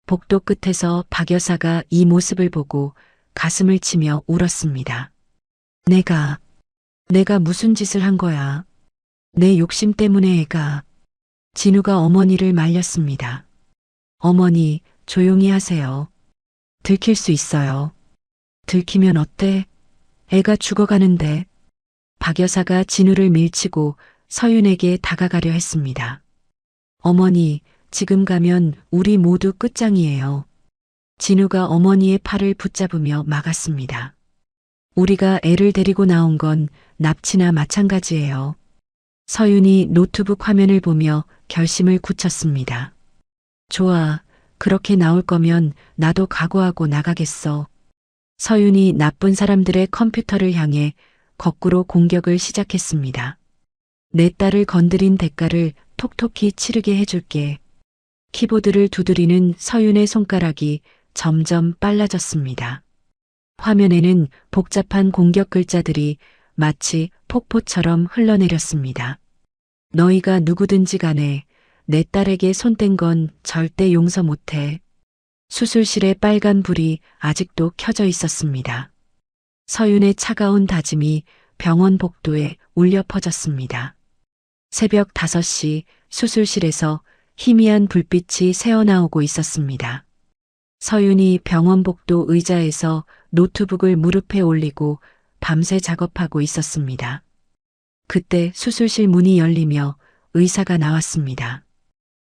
복도 끝에서 박 여사가 이 모습을 보고 가슴을 치며 울었습니다. 내가 무슨 짓을 한 거야? 내 욕심 때문에 애가. 진우가 어머니를 말렸습니다. 어머니, 조용히 하세요. 들킬 수 있어요. 들키면 어때? 애가 죽어가는데. 박 여사가 진우를 밀치고 서윤에게 다가가려 했습니다. 어머니, 지금 가면 우리 모두 끝장이에요. 진우가 어머니의 팔을 붙잡으며 막았습니다. 우리가 애를 데리고 나온 건 납치나 마찬가지예요. 서윤이 노트북 화면을 보며 결심을 굳혔습니다. 좋아, 그렇게 나올 거면 나도 각오하고 나가겠어. 서윤이 나쁜 사람들의 컴퓨터를 향해 거꾸로 공격을 시작했습니다. 내 딸을 건드린 대가를 톡톡히 치르게 해줄게. 키보드를 두드리는 서윤의 손가락이 점점 빨라졌습니다. 화면에는 복잡한 공격 글자들이 마치 폭포처럼 흘러내렸습니다. 너희가 누구든지 간에 내 딸에게 손댄 건 절대 용서 못해. 수술실의 빨간 불이 아직도 켜져 있었습니다. 서윤의 차가운 다짐이 병원 복도에 울려 퍼졌습니다. 새벽 5시 수술실에서 희미한 불빛이 새어나오고 있었습니다. 서윤이 병원 복도 의자에서 노트북을 무릎에 올리고 밤새 작업하고 있었습니다. 그때 수술실 문이 열리며 의사가 나왔습니다.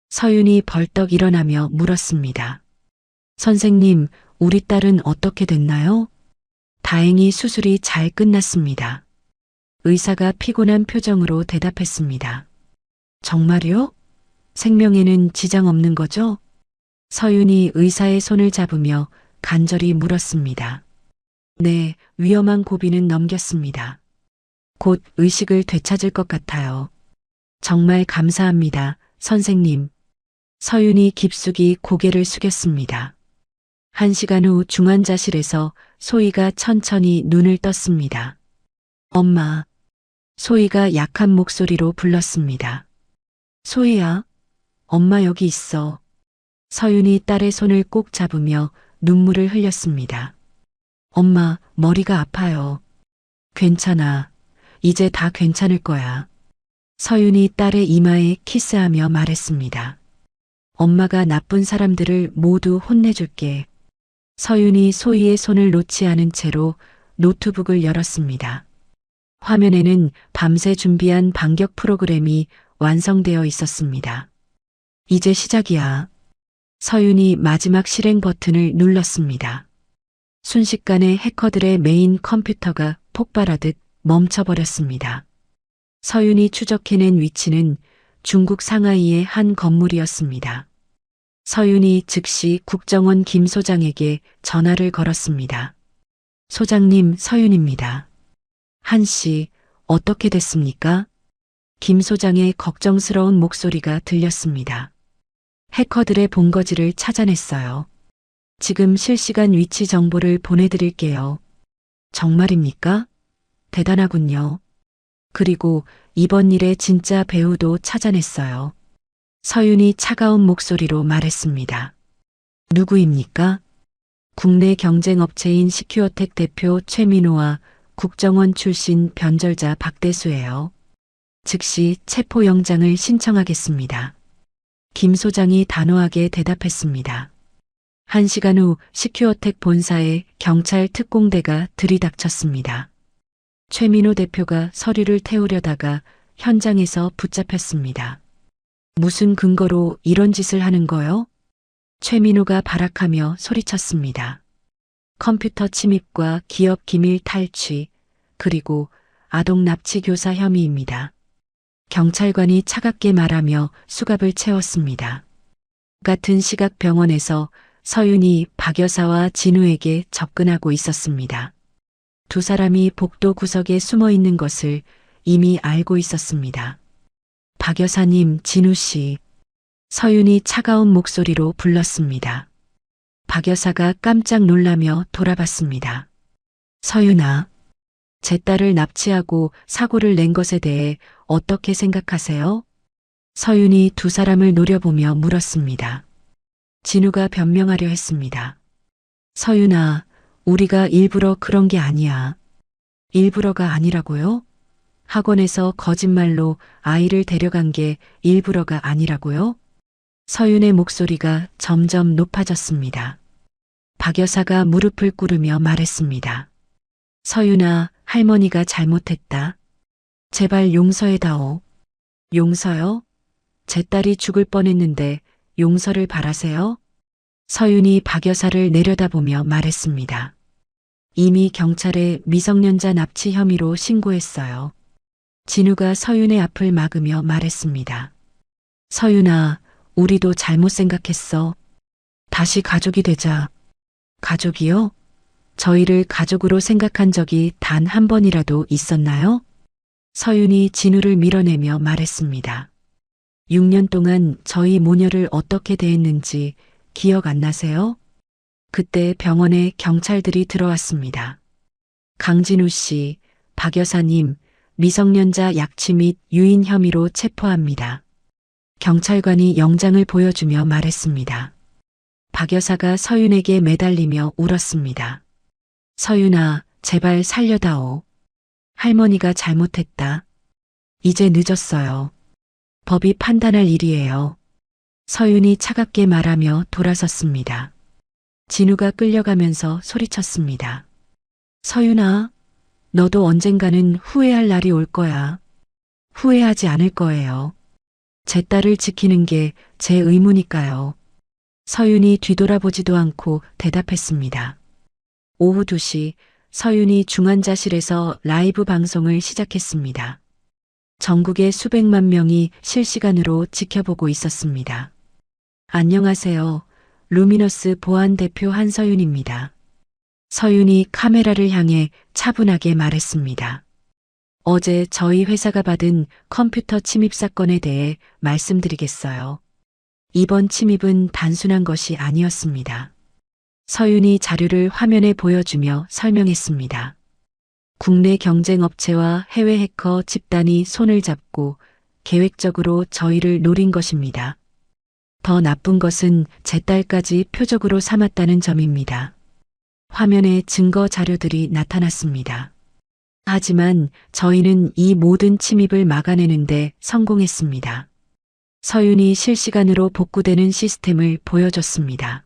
서윤이 벌떡 일어나며 물었습니다. 선생님, 우리 딸은 어떻게 됐나요? 다행히 수술이 잘 끝났습니다. 의사가 피곤한 표정으로 대답했습니다. 정말요? 생명에는 지장 없는 거죠? 서윤이 의사의 손을 잡으며 간절히 물었습니다. 네, 위험한 고비는 넘겼습니다. 곧 의식을 되찾을 것 같아요. 정말 감사합니다, 선생님. 서윤이 깊숙이 고개를 숙였습니다. 1시간 후 중환자실에서 소희가 천천히 눈을 떴습니다. 엄마. 소희가 약한 목소리로 불렀습니다. 소희야, 엄마 여기 있어. 서윤이 딸의 손을 꼭 잡으며 눈물을 흘렸습니다. 엄마, 머리가 아파요. 괜찮아. 이제 다 괜찮을 거야. 서윤이 딸의 이마에 키스하며 말했습니다. 엄마가 나쁜 사람들을 모두 혼내줄게. 서윤이 소희의 손을 놓지 않은 채로 노트북을 열었습니다. 화면에는 밤새 준비한 반격 프로그램이 완성되어 있었습니다. 이제 시작이야. 서윤이 마지막 실행 버튼을 눌렀습니다. 순식간에 해커들의 메인 컴퓨터가 폭발하듯 멈춰버렸습니다. 서윤이 추적해낸 위치는 중국 상하이의 한 건물이었습니다. 서윤이 즉시 국정원 김 소장에게 전화를 걸었습니다. 소장님, 서윤입니다. 한씨, 어떻게 됐습니까? 김 소장의 걱정스러운 목소리가 들렸습니다. 해커들의 본거지를 찾아냈어요. 지금 실시간 위치 정보를 보내드릴게요. 정말입니까? 대단하군요. 그리고 이번 일의 진짜 배우도 찾아냈어요. 서윤이 차가운 목소리로 말했습니다. 누구입니까? 국내 경쟁업체인 시큐어텍 대표 최민호와 국정원 출신 변절자 박대수예요. 즉시 체포영장을 신청하겠습니다. 김 소장이 단호하게 대답했습니다. 1시간 후 시큐어텍 본사에 경찰 특공대가 들이닥쳤습니다. 최민호 대표가 서류를 태우려다가 현장에서 붙잡혔습니다. 무슨 근거로 이런 짓을 하는 거요? 최민호가 발악하며 소리쳤습니다. 컴퓨터 침입과 기업 기밀 탈취, 그리고 아동 납치 교사 혐의입니다. 경찰관이 차갑게 말하며 수갑을 채웠습니다. 같은 시각 병원에서 서윤이 박 여사와 진우에게 접근하고 있었습니다. 두 사람이 복도 구석에 숨어 있는 것을 이미 알고 있었습니다. 박 여사님, 진우 씨. 서윤이 차가운 목소리로 불렀습니다. 박 여사가 깜짝 놀라며 돌아봤습니다. 서윤아, 제 딸을 납치하고 사고를 낸 것에 대해 어떻게 생각하세요? 서윤이 두 사람을 노려보며 물었습니다. 진우가 변명하려 했습니다. 서윤아, 우리가 일부러 그런 게 아니야. 일부러가 아니라고요? 학원에서 거짓말로 아이를 데려간 게 일부러가 아니라고요? 서윤의 목소리가 점점 높아졌습니다. 박 여사가 무릎을 꿇으며 말했습니다. 서윤아, 할머니가 잘못했다. 제발 용서해다오. 용서요? 제 딸이 죽을 뻔했는데 용서를 바라세요? 서윤이 박 여사를 내려다보며 말했습니다. 이미 경찰에 미성년자 납치 혐의로 신고했어요. 진우가 서윤의 앞을 막으며 말했습니다. 서윤아, 우리도 잘못 생각했어. 다시 가족이 되자. 가족이요? 저희를 가족으로 생각한 적이 단 한 번이라도 있었나요? 서윤이 진우를 밀어내며 말했습니다. 6년 동안 저희 모녀를 어떻게 대했는지 기억 안 나세요? 그때 병원에 경찰들이 들어왔습니다. 강진우 씨, 박 여사님, 미성년자 약취 및 유인 혐의로 체포합니다. 경찰관이 영장을 보여주며 말했습니다. 박 여사가 서윤에게 매달리며 울었습니다. 서윤아, 제발 살려다오. 할머니가 잘못했다. 이제 늦었어요. 법이 판단할 일이에요. 서윤이 차갑게 말하며 돌아섰습니다. 진우가 끌려가면서 소리쳤습니다. 서윤아, 너도 언젠가는 후회할 날이 올 거야. 후회하지 않을 거예요. 제 딸을 지키는 게 제 의무니까요. 서윤이 뒤돌아보지도 않고 대답했습니다. 오후 2시 서윤이 중환자실에서 라이브 방송을 시작했습니다. 전국의 수백만 명이 실시간으로 지켜보고 있었습니다. 안녕하세요. 루미너스 보안 대표 한서윤입니다. 서윤이 카메라를 향해 차분하게 말했습니다. 어제 저희 회사가 받은 컴퓨터 침입 사건에 대해 말씀드리겠어요. 이번 침입은 단순한 것이 아니었습니다. 서윤이 자료를 화면에 보여주며 설명했습니다. 국내 경쟁업체와 해외 해커 집단이 손을 잡고 계획적으로 저희를 노린 것입니다. 더 나쁜 것은 제 딸까지 표적으로 삼았다는 점입니다. 화면에 증거 자료들이 나타났습니다. 하지만 저희는 이 모든 침입을 막아내는데 성공했습니다. 서윤이 실시간으로 복구되는 시스템을 보여줬습니다.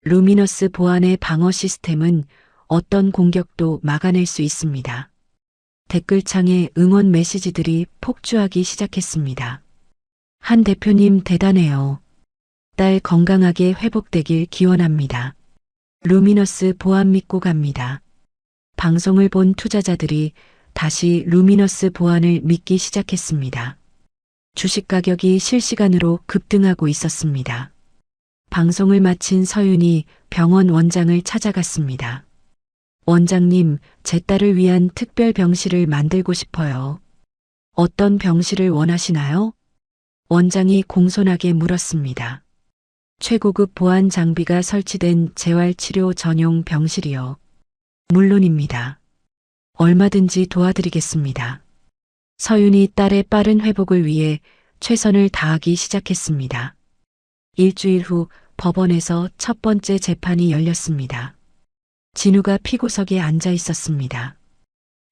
루미너스 보안의 방어 시스템은 어떤 공격도 막아낼 수 있습니다. 댓글창에 응원 메시지들이 폭주하기 시작했습니다. 한 대표님 대단해요. 딸 건강하게 회복되길 기원합니다. 루미너스 보안 믿고 갑니다. 방송을 본 투자자들이 다시 루미너스 보안을 믿기 시작했습니다. 주식 가격이 실시간으로 급등하고 있었습니다. 방송을 마친 서윤이 병원 원장을 찾아갔습니다. 원장님, 제 딸을 위한 특별 병실을 만들고 싶어요. 어떤 병실을 원하시나요? 원장이 공손하게 물었습니다. 최고급 보안 장비가 설치된 재활치료 전용 병실이요. 물론입니다. 얼마든지 도와드리겠습니다. 서윤이 딸의 빠른 회복을 위해 최선을 다하기 시작했습니다. 일주일 후 법원에서 첫 번째 재판이 열렸습니다. 진우가 피고석에 앉아 있었습니다.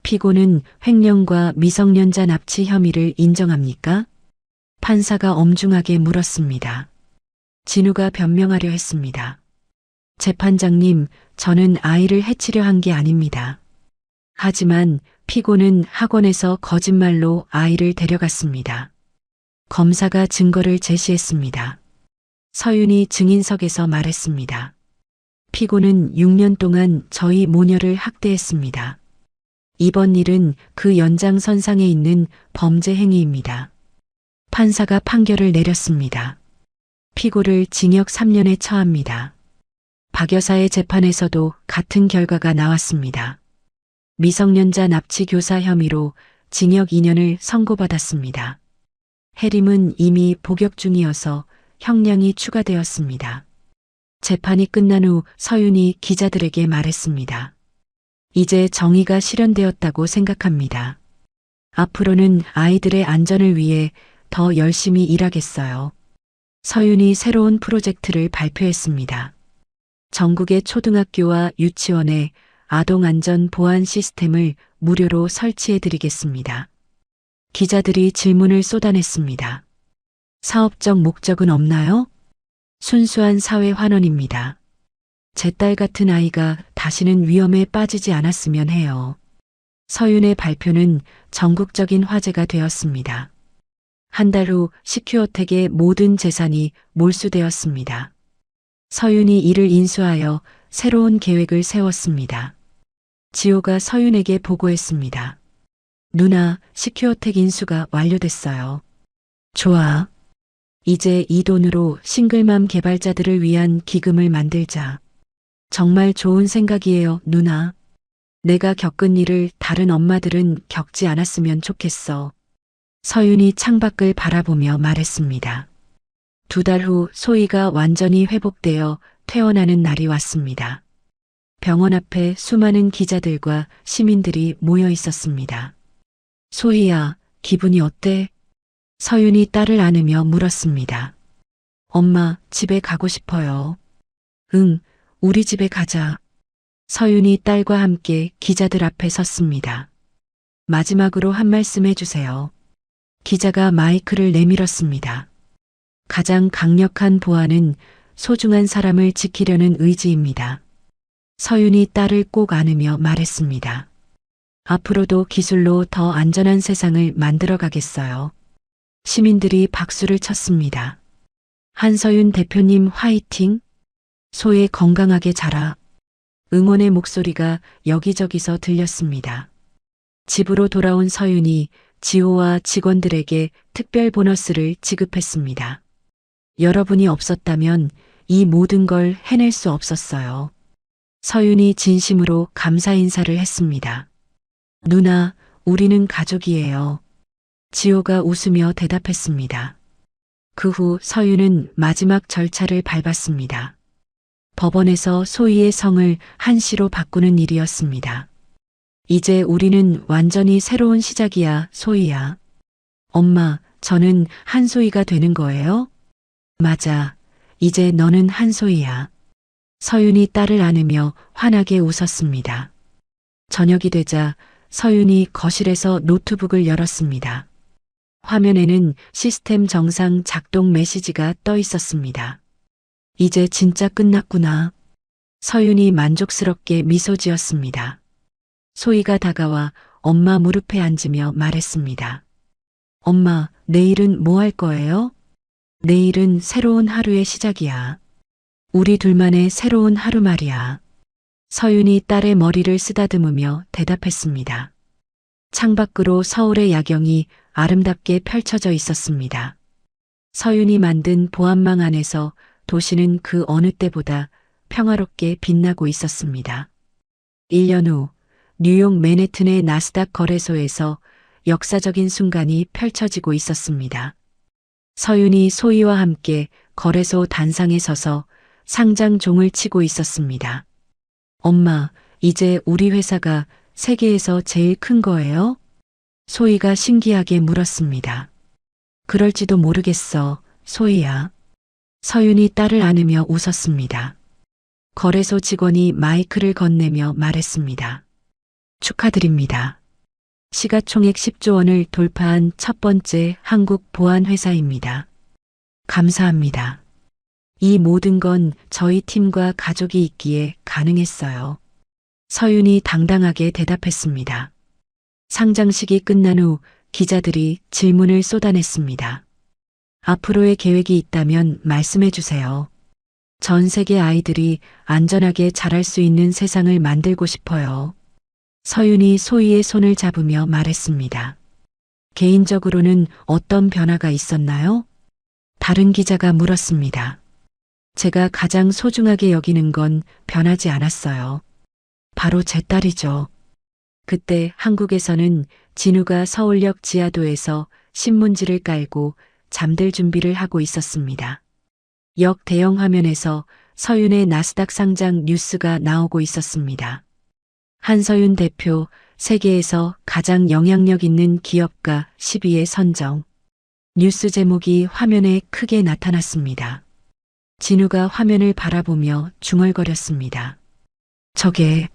피고는 횡령과 미성년자 납치 혐의를 인정합니까? 판사가 엄중하게 물었습니다. 진우가 변명하려 했습니다. 재판장님, 저는 아이를 해치려 한 게 아닙니다. 하지만 피고는 학원에서 거짓말로 아이를 데려갔습니다. 검사가 증거를 제시했습니다. 서윤이 증인석에서 말했습니다. 피고는 6년 동안 저희 모녀를 학대했습니다. 이번 일은 그 연장선상에 있는 범죄 행위입니다. 판사가 판결을 내렸습니다. 피고를 징역 3년에 처합니다. 박 여사의 재판에서도 같은 결과가 나왔습니다. 미성년자 납치 교사 혐의로 징역 2년을 선고받았습니다. 해림은 이미 복역 중이어서 형량이 추가되었습니다. 재판이 끝난 후 서윤이 기자들에게 말했습니다. 이제 정의가 실현되었다고 생각합니다. 앞으로는 아이들의 안전을 위해 더 열심히 일하겠어요. 서윤이 새로운 프로젝트를 발표했습니다. 전국의 초등학교와 유치원에 아동안전 보안 시스템을 무료로 설치해 드리겠습니다. 기자들이 질문을 쏟아냈습니다. 사업적 목적은 없나요? 순수한 사회 환원입니다. 제 딸 같은 아이가 다시는 위험에 빠지지 않았으면 해요. 서윤의 발표는 전국적인 화제가 되었습니다. 한 달 후 시큐어텍의 모든 재산이 몰수되었습니다. 서윤이 이를 인수하여 새로운 계획을 세웠습니다. 지호가 서윤에게 보고했습니다. 누나, 시큐어텍 인수가 완료됐어요. 좋아. 이제 이 돈으로 싱글맘 개발자들을 위한 기금을 만들자. 정말 좋은 생각이에요, 누나. 내가 겪은 일을 다른 엄마들은 겪지 않았으면 좋겠어. 서윤이 창밖을 바라보며 말했습니다. 2달 후 소희가 완전히 회복되어 퇴원하는 날이 왔습니다. 병원 앞에 수많은 기자들과 시민들이 모여 있었습니다. 소희야, 기분이 어때? 서윤이 딸을 안으며 물었습니다. 엄마, 집에 가고 싶어요. 응, 우리 집에 가자. 서윤이 딸과 함께 기자들 앞에 섰습니다. 마지막으로 한 말씀 해주세요. 기자가 마이크를 내밀었습니다. 가장 강력한 보안은 소중한 사람을 지키려는 의지입니다. 서윤이 딸을 꼭 안으며 말했습니다. 앞으로도 기술로 더 안전한 세상을 만들어 가겠어요. 시민들이 박수를 쳤습니다. 한서윤 대표님 화이팅! 소혜 건강하게 자라. 응원의 목소리가 여기저기서 들렸습니다. 집으로 돌아온 서윤이 지호와 직원들에게 특별 보너스를 지급했습니다. 여러분이 없었다면 이 모든 걸 해낼 수 없었어요. 서윤이 진심으로 감사 인사를 했습니다. 누나, 우리는 가족이에요. 지호가 웃으며 대답했습니다. 그 후 서윤은 마지막 절차를 밟았습니다. 법원에서 소희의 성을 한시로 바꾸는 일이었습니다. 이제 우리는 완전히 새로운 시작이야, 소희야. 엄마, 저는 한소희가 되는 거예요? 맞아. 이제 너는 한소희야. 서윤이 딸을 안으며 환하게 웃었습니다. 저녁이 되자 서윤이 거실에서 노트북을 열었습니다. 화면에는 시스템 정상 작동 메시지가 떠 있었습니다. 이제 진짜 끝났구나. 서윤이 만족스럽게 미소 지었습니다. 소희가 다가와 엄마 무릎에 앉으며 말했습니다. 엄마, 내일은 뭐 할 거예요? 내일은 새로운 하루의 시작이야. 우리 둘만의 새로운 하루 말이야. 서윤이 딸의 머리를 쓰다듬으며 대답했습니다. 창밖으로 서울의 야경이 아름답게 펼쳐져 있었습니다. 서윤이 만든 보안망 안에서 도시는 그 어느 때보다 평화롭게 빛나고 있었습니다. 1년 후 뉴욕 맨해튼의 나스닥 거래소에서 역사적인 순간이 펼쳐지고 있었습니다. 서윤이 소희와 함께 거래소 단상에 서서 상장 종을 치고 있었습니다. 엄마, 이제 우리 회사가 세계에서 제일 큰 거예요? 소희가 신기하게 물었습니다. 그럴지도 모르겠어, 소희야. 서윤이 딸을 안으며 웃었습니다. 거래소 직원이 마이크를 건네며 말했습니다. 축하드립니다. 시가총액 10조 원을 돌파한 첫 번째 한국 보안회사입니다. 감사합니다. 이 모든 건 저희 팀과 가족이 있기에 가능했어요. 서윤이 당당하게 대답했습니다. 상장식이 끝난 후 기자들이 질문을 쏟아냈습니다. 앞으로의 계획이 있다면 말씀해 주세요. 전 세계 아이들이 안전하게 자랄 수 있는 세상을 만들고 싶어요. 서윤이 소희의 손을 잡으며 말했습니다. 개인적으로는 어떤 변화가 있었나요? 다른 기자가 물었습니다. 제가 가장 소중하게 여기는 건 변하지 않았어요. 바로 제 딸이죠. 그때 한국에서는 진우가 서울역 지하도에서 신문지를 깔고 잠들 준비를 하고 있었습니다. 역 대형 화면에서 서윤의 나스닥 상장 뉴스가 나오고 있었습니다. 한서윤 대표, 세계에서 가장 영향력 있는 기업가 10위에 선정. 뉴스 제목이 화면에 크게 나타났습니다. 진우가 화면을 바라보며 중얼거렸습니다. 저게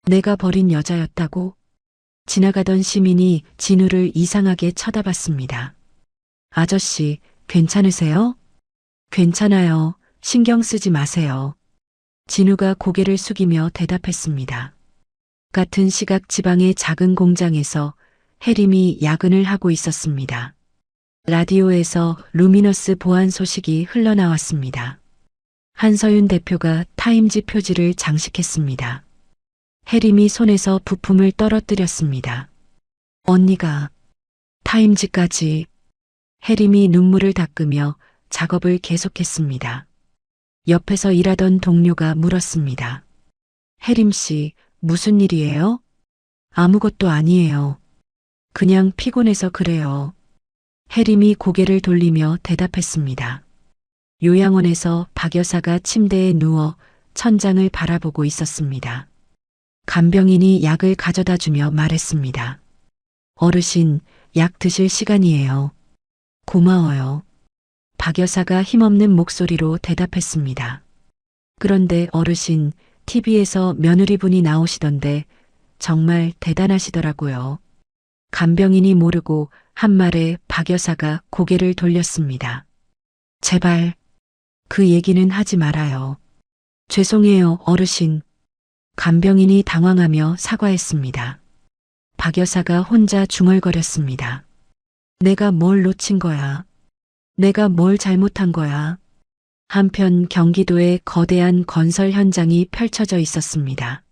내가 버린 여자였다고? 지나가던 시민이 진우를 이상하게 쳐다봤습니다. 아저씨, 괜찮으세요? 괜찮아요. 신경 쓰지 마세요. 진우가 고개를 숙이며 대답했습니다. 같은 시각 지방의 작은 공장에서 혜림이 야근을 하고 있었습니다. 라디오에서 루미너스 보안 소식이 흘러나왔습니다. 한서윤 대표가 타임지 표지를 장식했습니다. 혜림이 손에서 부품을 떨어뜨렸습니다. 언니가 타임지까지. 혜림이 눈물을 닦으며 작업을 계속했습니다. 옆에서 일하던 동료가 물었습니다. 혜림 씨, 무슨 일이에요? 아무것도 아니에요. 그냥 피곤해서 그래요. 혜림이 고개를 돌리며 대답했습니다. 요양원에서 박 여사가 침대에 누워 천장을 바라보고 있었습니다. 간병인이 약을 가져다 주며 말했습니다. 어르신, 약 드실 시간이에요. 고마워요. 박 여사가 힘없는 목소리로 대답했습니다. 그런데 어르신, TV에서 며느리분이 나오시던데 정말 대단하시더라고요. 간병인이 모르고 한 말에 박 여사가 고개를 돌렸습니다. 제발 그 얘기는 하지 말아요. 죄송해요, 어르신. 간병인이 당황하며 사과했습니다. 박 여사가 혼자 중얼거렸습니다. 내가 뭘 놓친 거야? 내가 뭘 잘못한 거야? 한편 경기도의 거대한 건설 현장이 펼쳐져 있었습니다.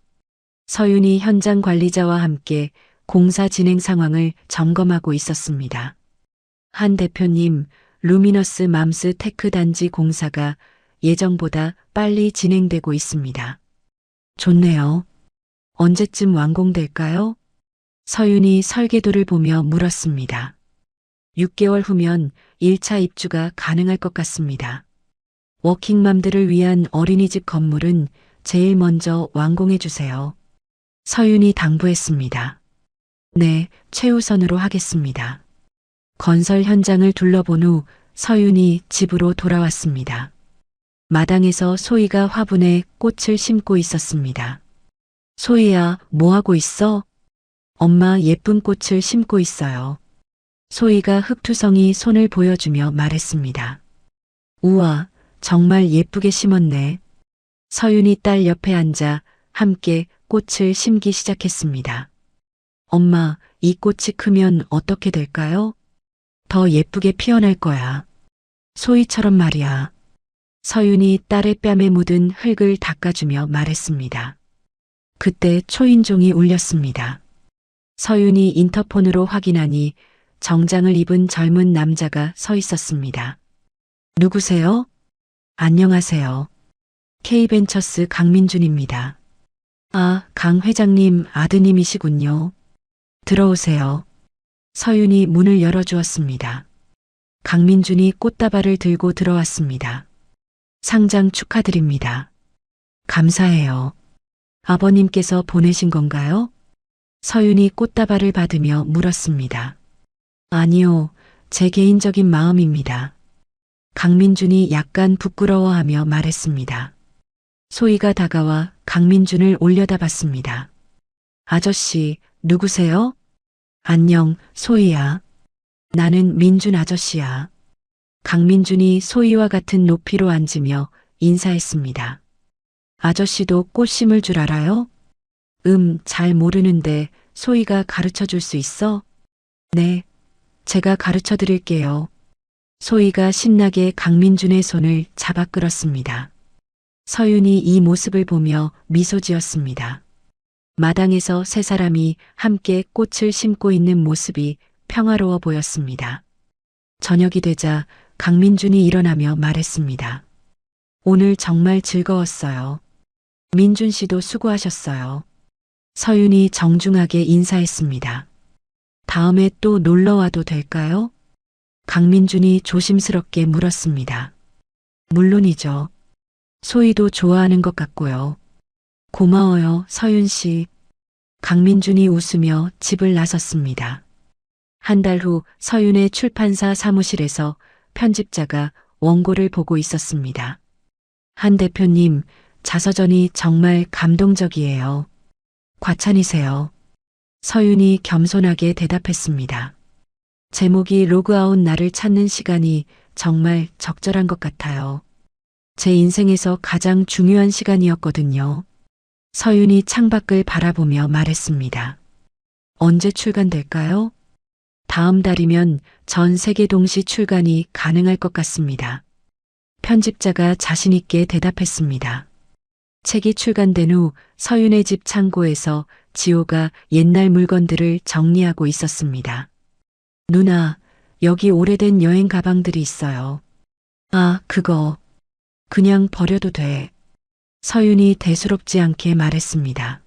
서윤이 현장 관리자와 함께 공사 진행 상황을 점검하고 있었습니다. 한 대표님, 루미너스 맘스 테크 단지 공사가 예정보다 빨리 진행되고 있습니다. 좋네요. 언제쯤 완공될까요? 서윤이 설계도를 보며 물었습니다. 6개월 후면 1차 입주가 가능할 것 같습니다. 워킹맘들을 위한 어린이집 건물은 제일 먼저 완공해 주세요. 서윤이 당부했습니다. 네, 최우선으로 하겠습니다. 건설 현장을 둘러본 후 서윤이 집으로 돌아왔습니다. 마당에서 소희가 화분에 꽃을 심고 있었습니다. 소희야, 뭐 하고 있어? 엄마 예쁜 꽃을 심고 있어요. 소희가 흙투성이 손을 보여주며 말했습니다. 우와, 정말 예쁘게 심었네. 서윤이 딸 옆에 앉아 함께 꽃을 심기 시작했습니다. 엄마, 이 꽃이 크면 어떻게 될까요? 더 예쁘게 피어날 거야. 소희처럼 말이야. 서윤이 딸의 뺨에 묻은 흙을 닦아주며 말했습니다. 그때 초인종이 울렸습니다. 서윤이 인터폰으로 확인하니 정장을 입은 젊은 남자가 서 있었습니다. 누구세요? 안녕하세요. K벤처스 강민준입니다. 아, 강 회장님 아드님이시군요. 들어오세요. 서윤이 문을 열어주었습니다. 강민준이 꽃다발을 들고 들어왔습니다. 상장 축하드립니다. 감사해요. 아버님께서 보내신 건가요? 서윤이 꽃다발을 받으며 물었습니다. 아니요, 제 개인적인 마음입니다. 강민준이 약간 부끄러워하며 말했습니다. 소희가 다가와 강민준을 올려다봤습니다. 아저씨, 누구세요? 안녕, 소희야. 나는 민준 아저씨야. 강민준이 소희와 같은 높이로 앉으며 인사했습니다. 아저씨도 꽃 심을 줄 알아요? 잘 모르는데 소희가 가르쳐 줄 수 있어? 네, 제가 가르쳐 드릴게요. 소희가 신나게 강민준의 손을 잡아 끌었습니다. 서윤이 이 모습을 보며 미소 지었습니다. 마당에서 세 사람이 함께 꽃을 심고 있는 모습이 평화로워 보였습니다. 저녁이 되자 강민준이 일어나며 말했습니다. 오늘 정말 즐거웠어요. 민준 씨도 수고하셨어요. 서윤이 정중하게 인사했습니다. 다음에 또 놀러 와도 될까요? 강민준이 조심스럽게 물었습니다. 물론이죠. 소희도 좋아하는 것 같고요. 고마워요, 서윤 씨. 강민준이 웃으며 집을 나섰습니다. 한 달 후 서윤의 출판사 사무실에서 편집자가 원고를 보고 있었습니다. 한 대표님, 자서전이 정말 감동적이에요. 과찬이세요. 서윤이 겸손하게 대답했습니다. 제목이 로그아웃 나를 찾는 시간이 정말 적절한 것 같아요. 제 인생에서 가장 중요한 시간이었거든요. 서윤이 창밖을 바라보며 말했습니다. 언제 출간될까요? 다음 달이면 전 세계 동시 출간이 가능할 것 같습니다. 편집자가 자신있게 대답했습니다. 책이 출간된 후 서윤의 집 창고에서 지호가 옛날 물건들을 정리하고 있었습니다. 누나, 여기 오래된 여행 가방들이 있어요. 아, 그거. 그냥 버려도 돼. 서윤이 대수롭지 않게 말했습니다.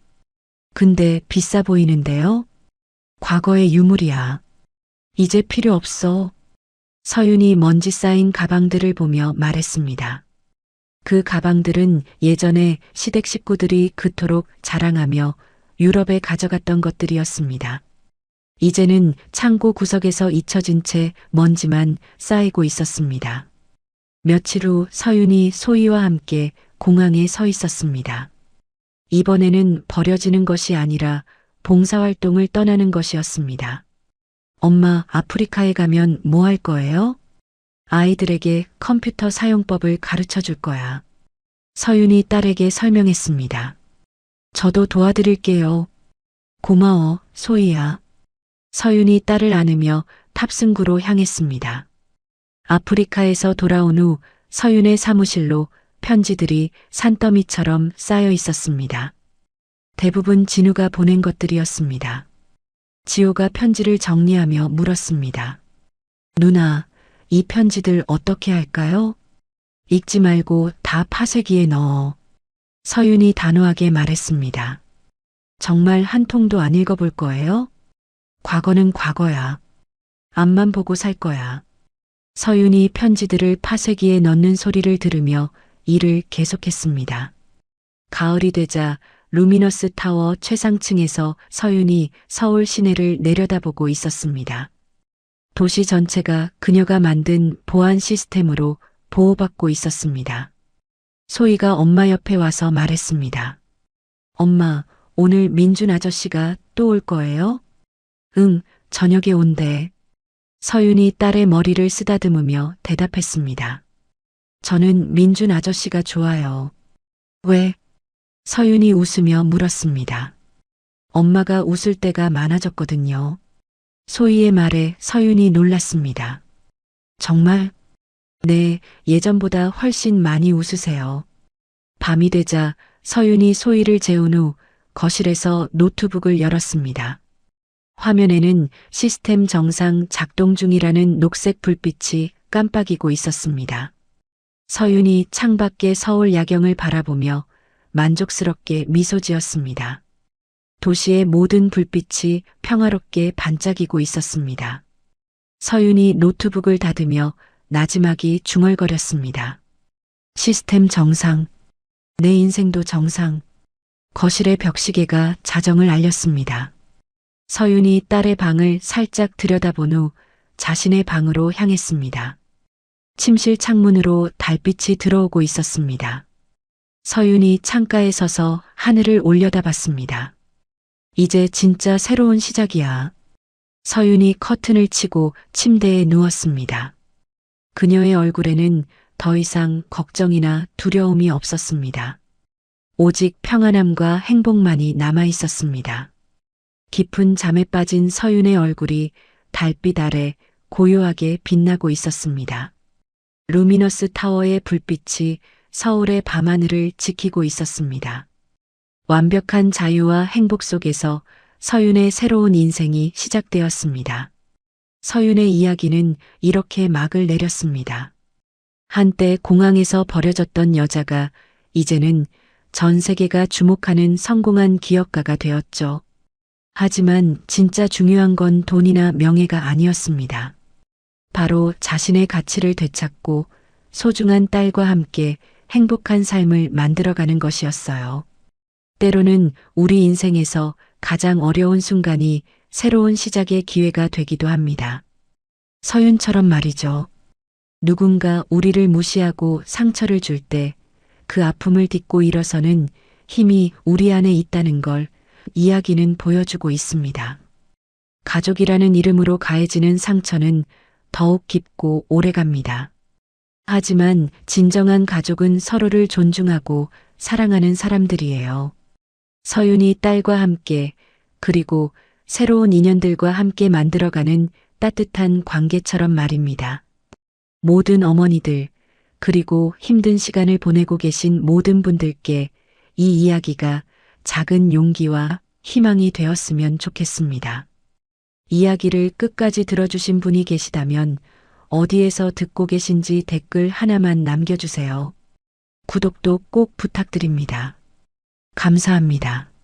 근데 비싸 보이는데요? 과거의 유물이야. 이제 필요 없어. 서윤이 먼지 쌓인 가방들을 보며 말했습니다. 그 가방들은 예전에 시댁 식구들이 그토록 자랑하며 유럽에 가져갔던 것들이었습니다. 이제는 창고 구석에서 잊혀진 채 먼지만 쌓이고 있었습니다. 며칠 후 서윤이 소희와 함께 공항에 서 있었습니다. 이번에는 버려지는 것이 아니라 봉사활동을 떠나는 것이었습니다. 엄마, 아프리카에 가면 뭐 할 거예요? 아이들에게 컴퓨터 사용법을 가르쳐 줄 거야. 서윤이 딸에게 설명했습니다. 저도 도와드릴게요. 고마워, 소희야. 서윤이 딸을 안으며 탑승구로 향했습니다. 아프리카에서 돌아온 후 서윤의 사무실로 편지들이 산더미처럼 쌓여 있었습니다. 대부분 진우가 보낸 것들이었습니다. 지호가 편지를 정리하며 물었습니다. 누나, 이 편지들 어떻게 할까요? 읽지 말고 다 파쇄기에 넣어. 서윤이 단호하게 말했습니다. 정말 한 통도 안 읽어볼 거예요? 과거는 과거야. 앞만 보고 살 거야. 서윤이 편지들을 파쇄기에 넣는 소리를 들으며 일을 계속했습니다. 가을이 되자 루미너스 타워 최상층에서 서윤이 서울 시내를 내려다보고 있었습니다. 도시 전체가 그녀가 만든 보안 시스템으로 보호받고 있었습니다. 소희가 엄마 옆에 와서 말했습니다. 엄마, 오늘 민준 아저씨가 또 올 거예요? 응, 저녁에 온대. 서윤이 딸의 머리를 쓰다듬으며 대답했습니다. 저는 민준 아저씨가 좋아요. 왜? 서윤이 웃으며 물었습니다. 엄마가 웃을 때가 많아졌거든요. 소희의 말에 서윤이 놀랐습니다. 정말? 네, 예전보다 훨씬 많이 웃으세요. 밤이 되자 서윤이 소희를 재운 후 거실에서 노트북을 열었습니다. 화면에는 시스템 정상 작동 중이라는 녹색 불빛이 깜빡이고 있었습니다. 서윤이 창밖의 서울 야경을 바라보며 만족스럽게 미소 지었습니다. 도시의 모든 불빛이 평화롭게 반짝이고 있었습니다. 서윤이 노트북을 닫으며 나지막이 중얼거렸습니다. 시스템 정상. 내 인생도 정상. 거실의 벽시계가 자정을 알렸습니다. 서윤이 딸의 방을 살짝 들여다본 후 자신의 방으로 향했습니다. 침실 창문으로 달빛이 들어오고 있었습니다. 서윤이 창가에 서서 하늘을 올려다봤습니다. 이제 진짜 새로운 시작이야. 서윤이 커튼을 치고 침대에 누웠습니다. 그녀의 얼굴에는 더 이상 걱정이나 두려움이 없었습니다. 오직 평안함과 행복만이 남아 있었습니다. 깊은 잠에 빠진 서윤의 얼굴이 달빛 아래 고요하게 빛나고 있었습니다. 루미너스 타워의 불빛이 서울의 밤하늘을 지키고 있었습니다. 완벽한 자유와 행복 속에서 서윤의 새로운 인생이 시작되었습니다. 서윤의 이야기는 이렇게 막을 내렸습니다. 한때 공항에서 버려졌던 여자가 이제는 전 세계가 주목하는 성공한 기업가가 되었죠. 하지만 진짜 중요한 건 돈이나 명예가 아니었습니다. 바로 자신의 가치를 되찾고 소중한 딸과 함께 행복한 삶을 만들어가는 것이었어요. 때로는 우리 인생에서 가장 어려운 순간이 새로운 시작의 기회가 되기도 합니다. 서윤처럼 말이죠. 누군가 우리를 무시하고 상처를 줄 때 그 아픔을 딛고 일어서는 힘이 우리 안에 있다는 걸 이야기는 보여주고 있습니다. 가족이라는 이름으로 가해지는 상처는 더욱 깊고 오래갑니다. 하지만 진정한 가족은 서로를 존중하고 사랑하는 사람들이에요. 서윤이 딸과 함께 그리고 새로운 인연들과 함께 만들어가는 따뜻한 관계처럼 말입니다. 모든 어머니들 그리고 힘든 시간을 보내고 계신 모든 분들께 이 이야기가 작은 용기와 희망이 되었으면 좋겠습니다. 이야기를 끝까지 들어주신 분이 계시다면 어디에서 듣고 계신지 댓글 하나만 남겨주세요. 구독도 꼭 부탁드립니다. 감사합니다.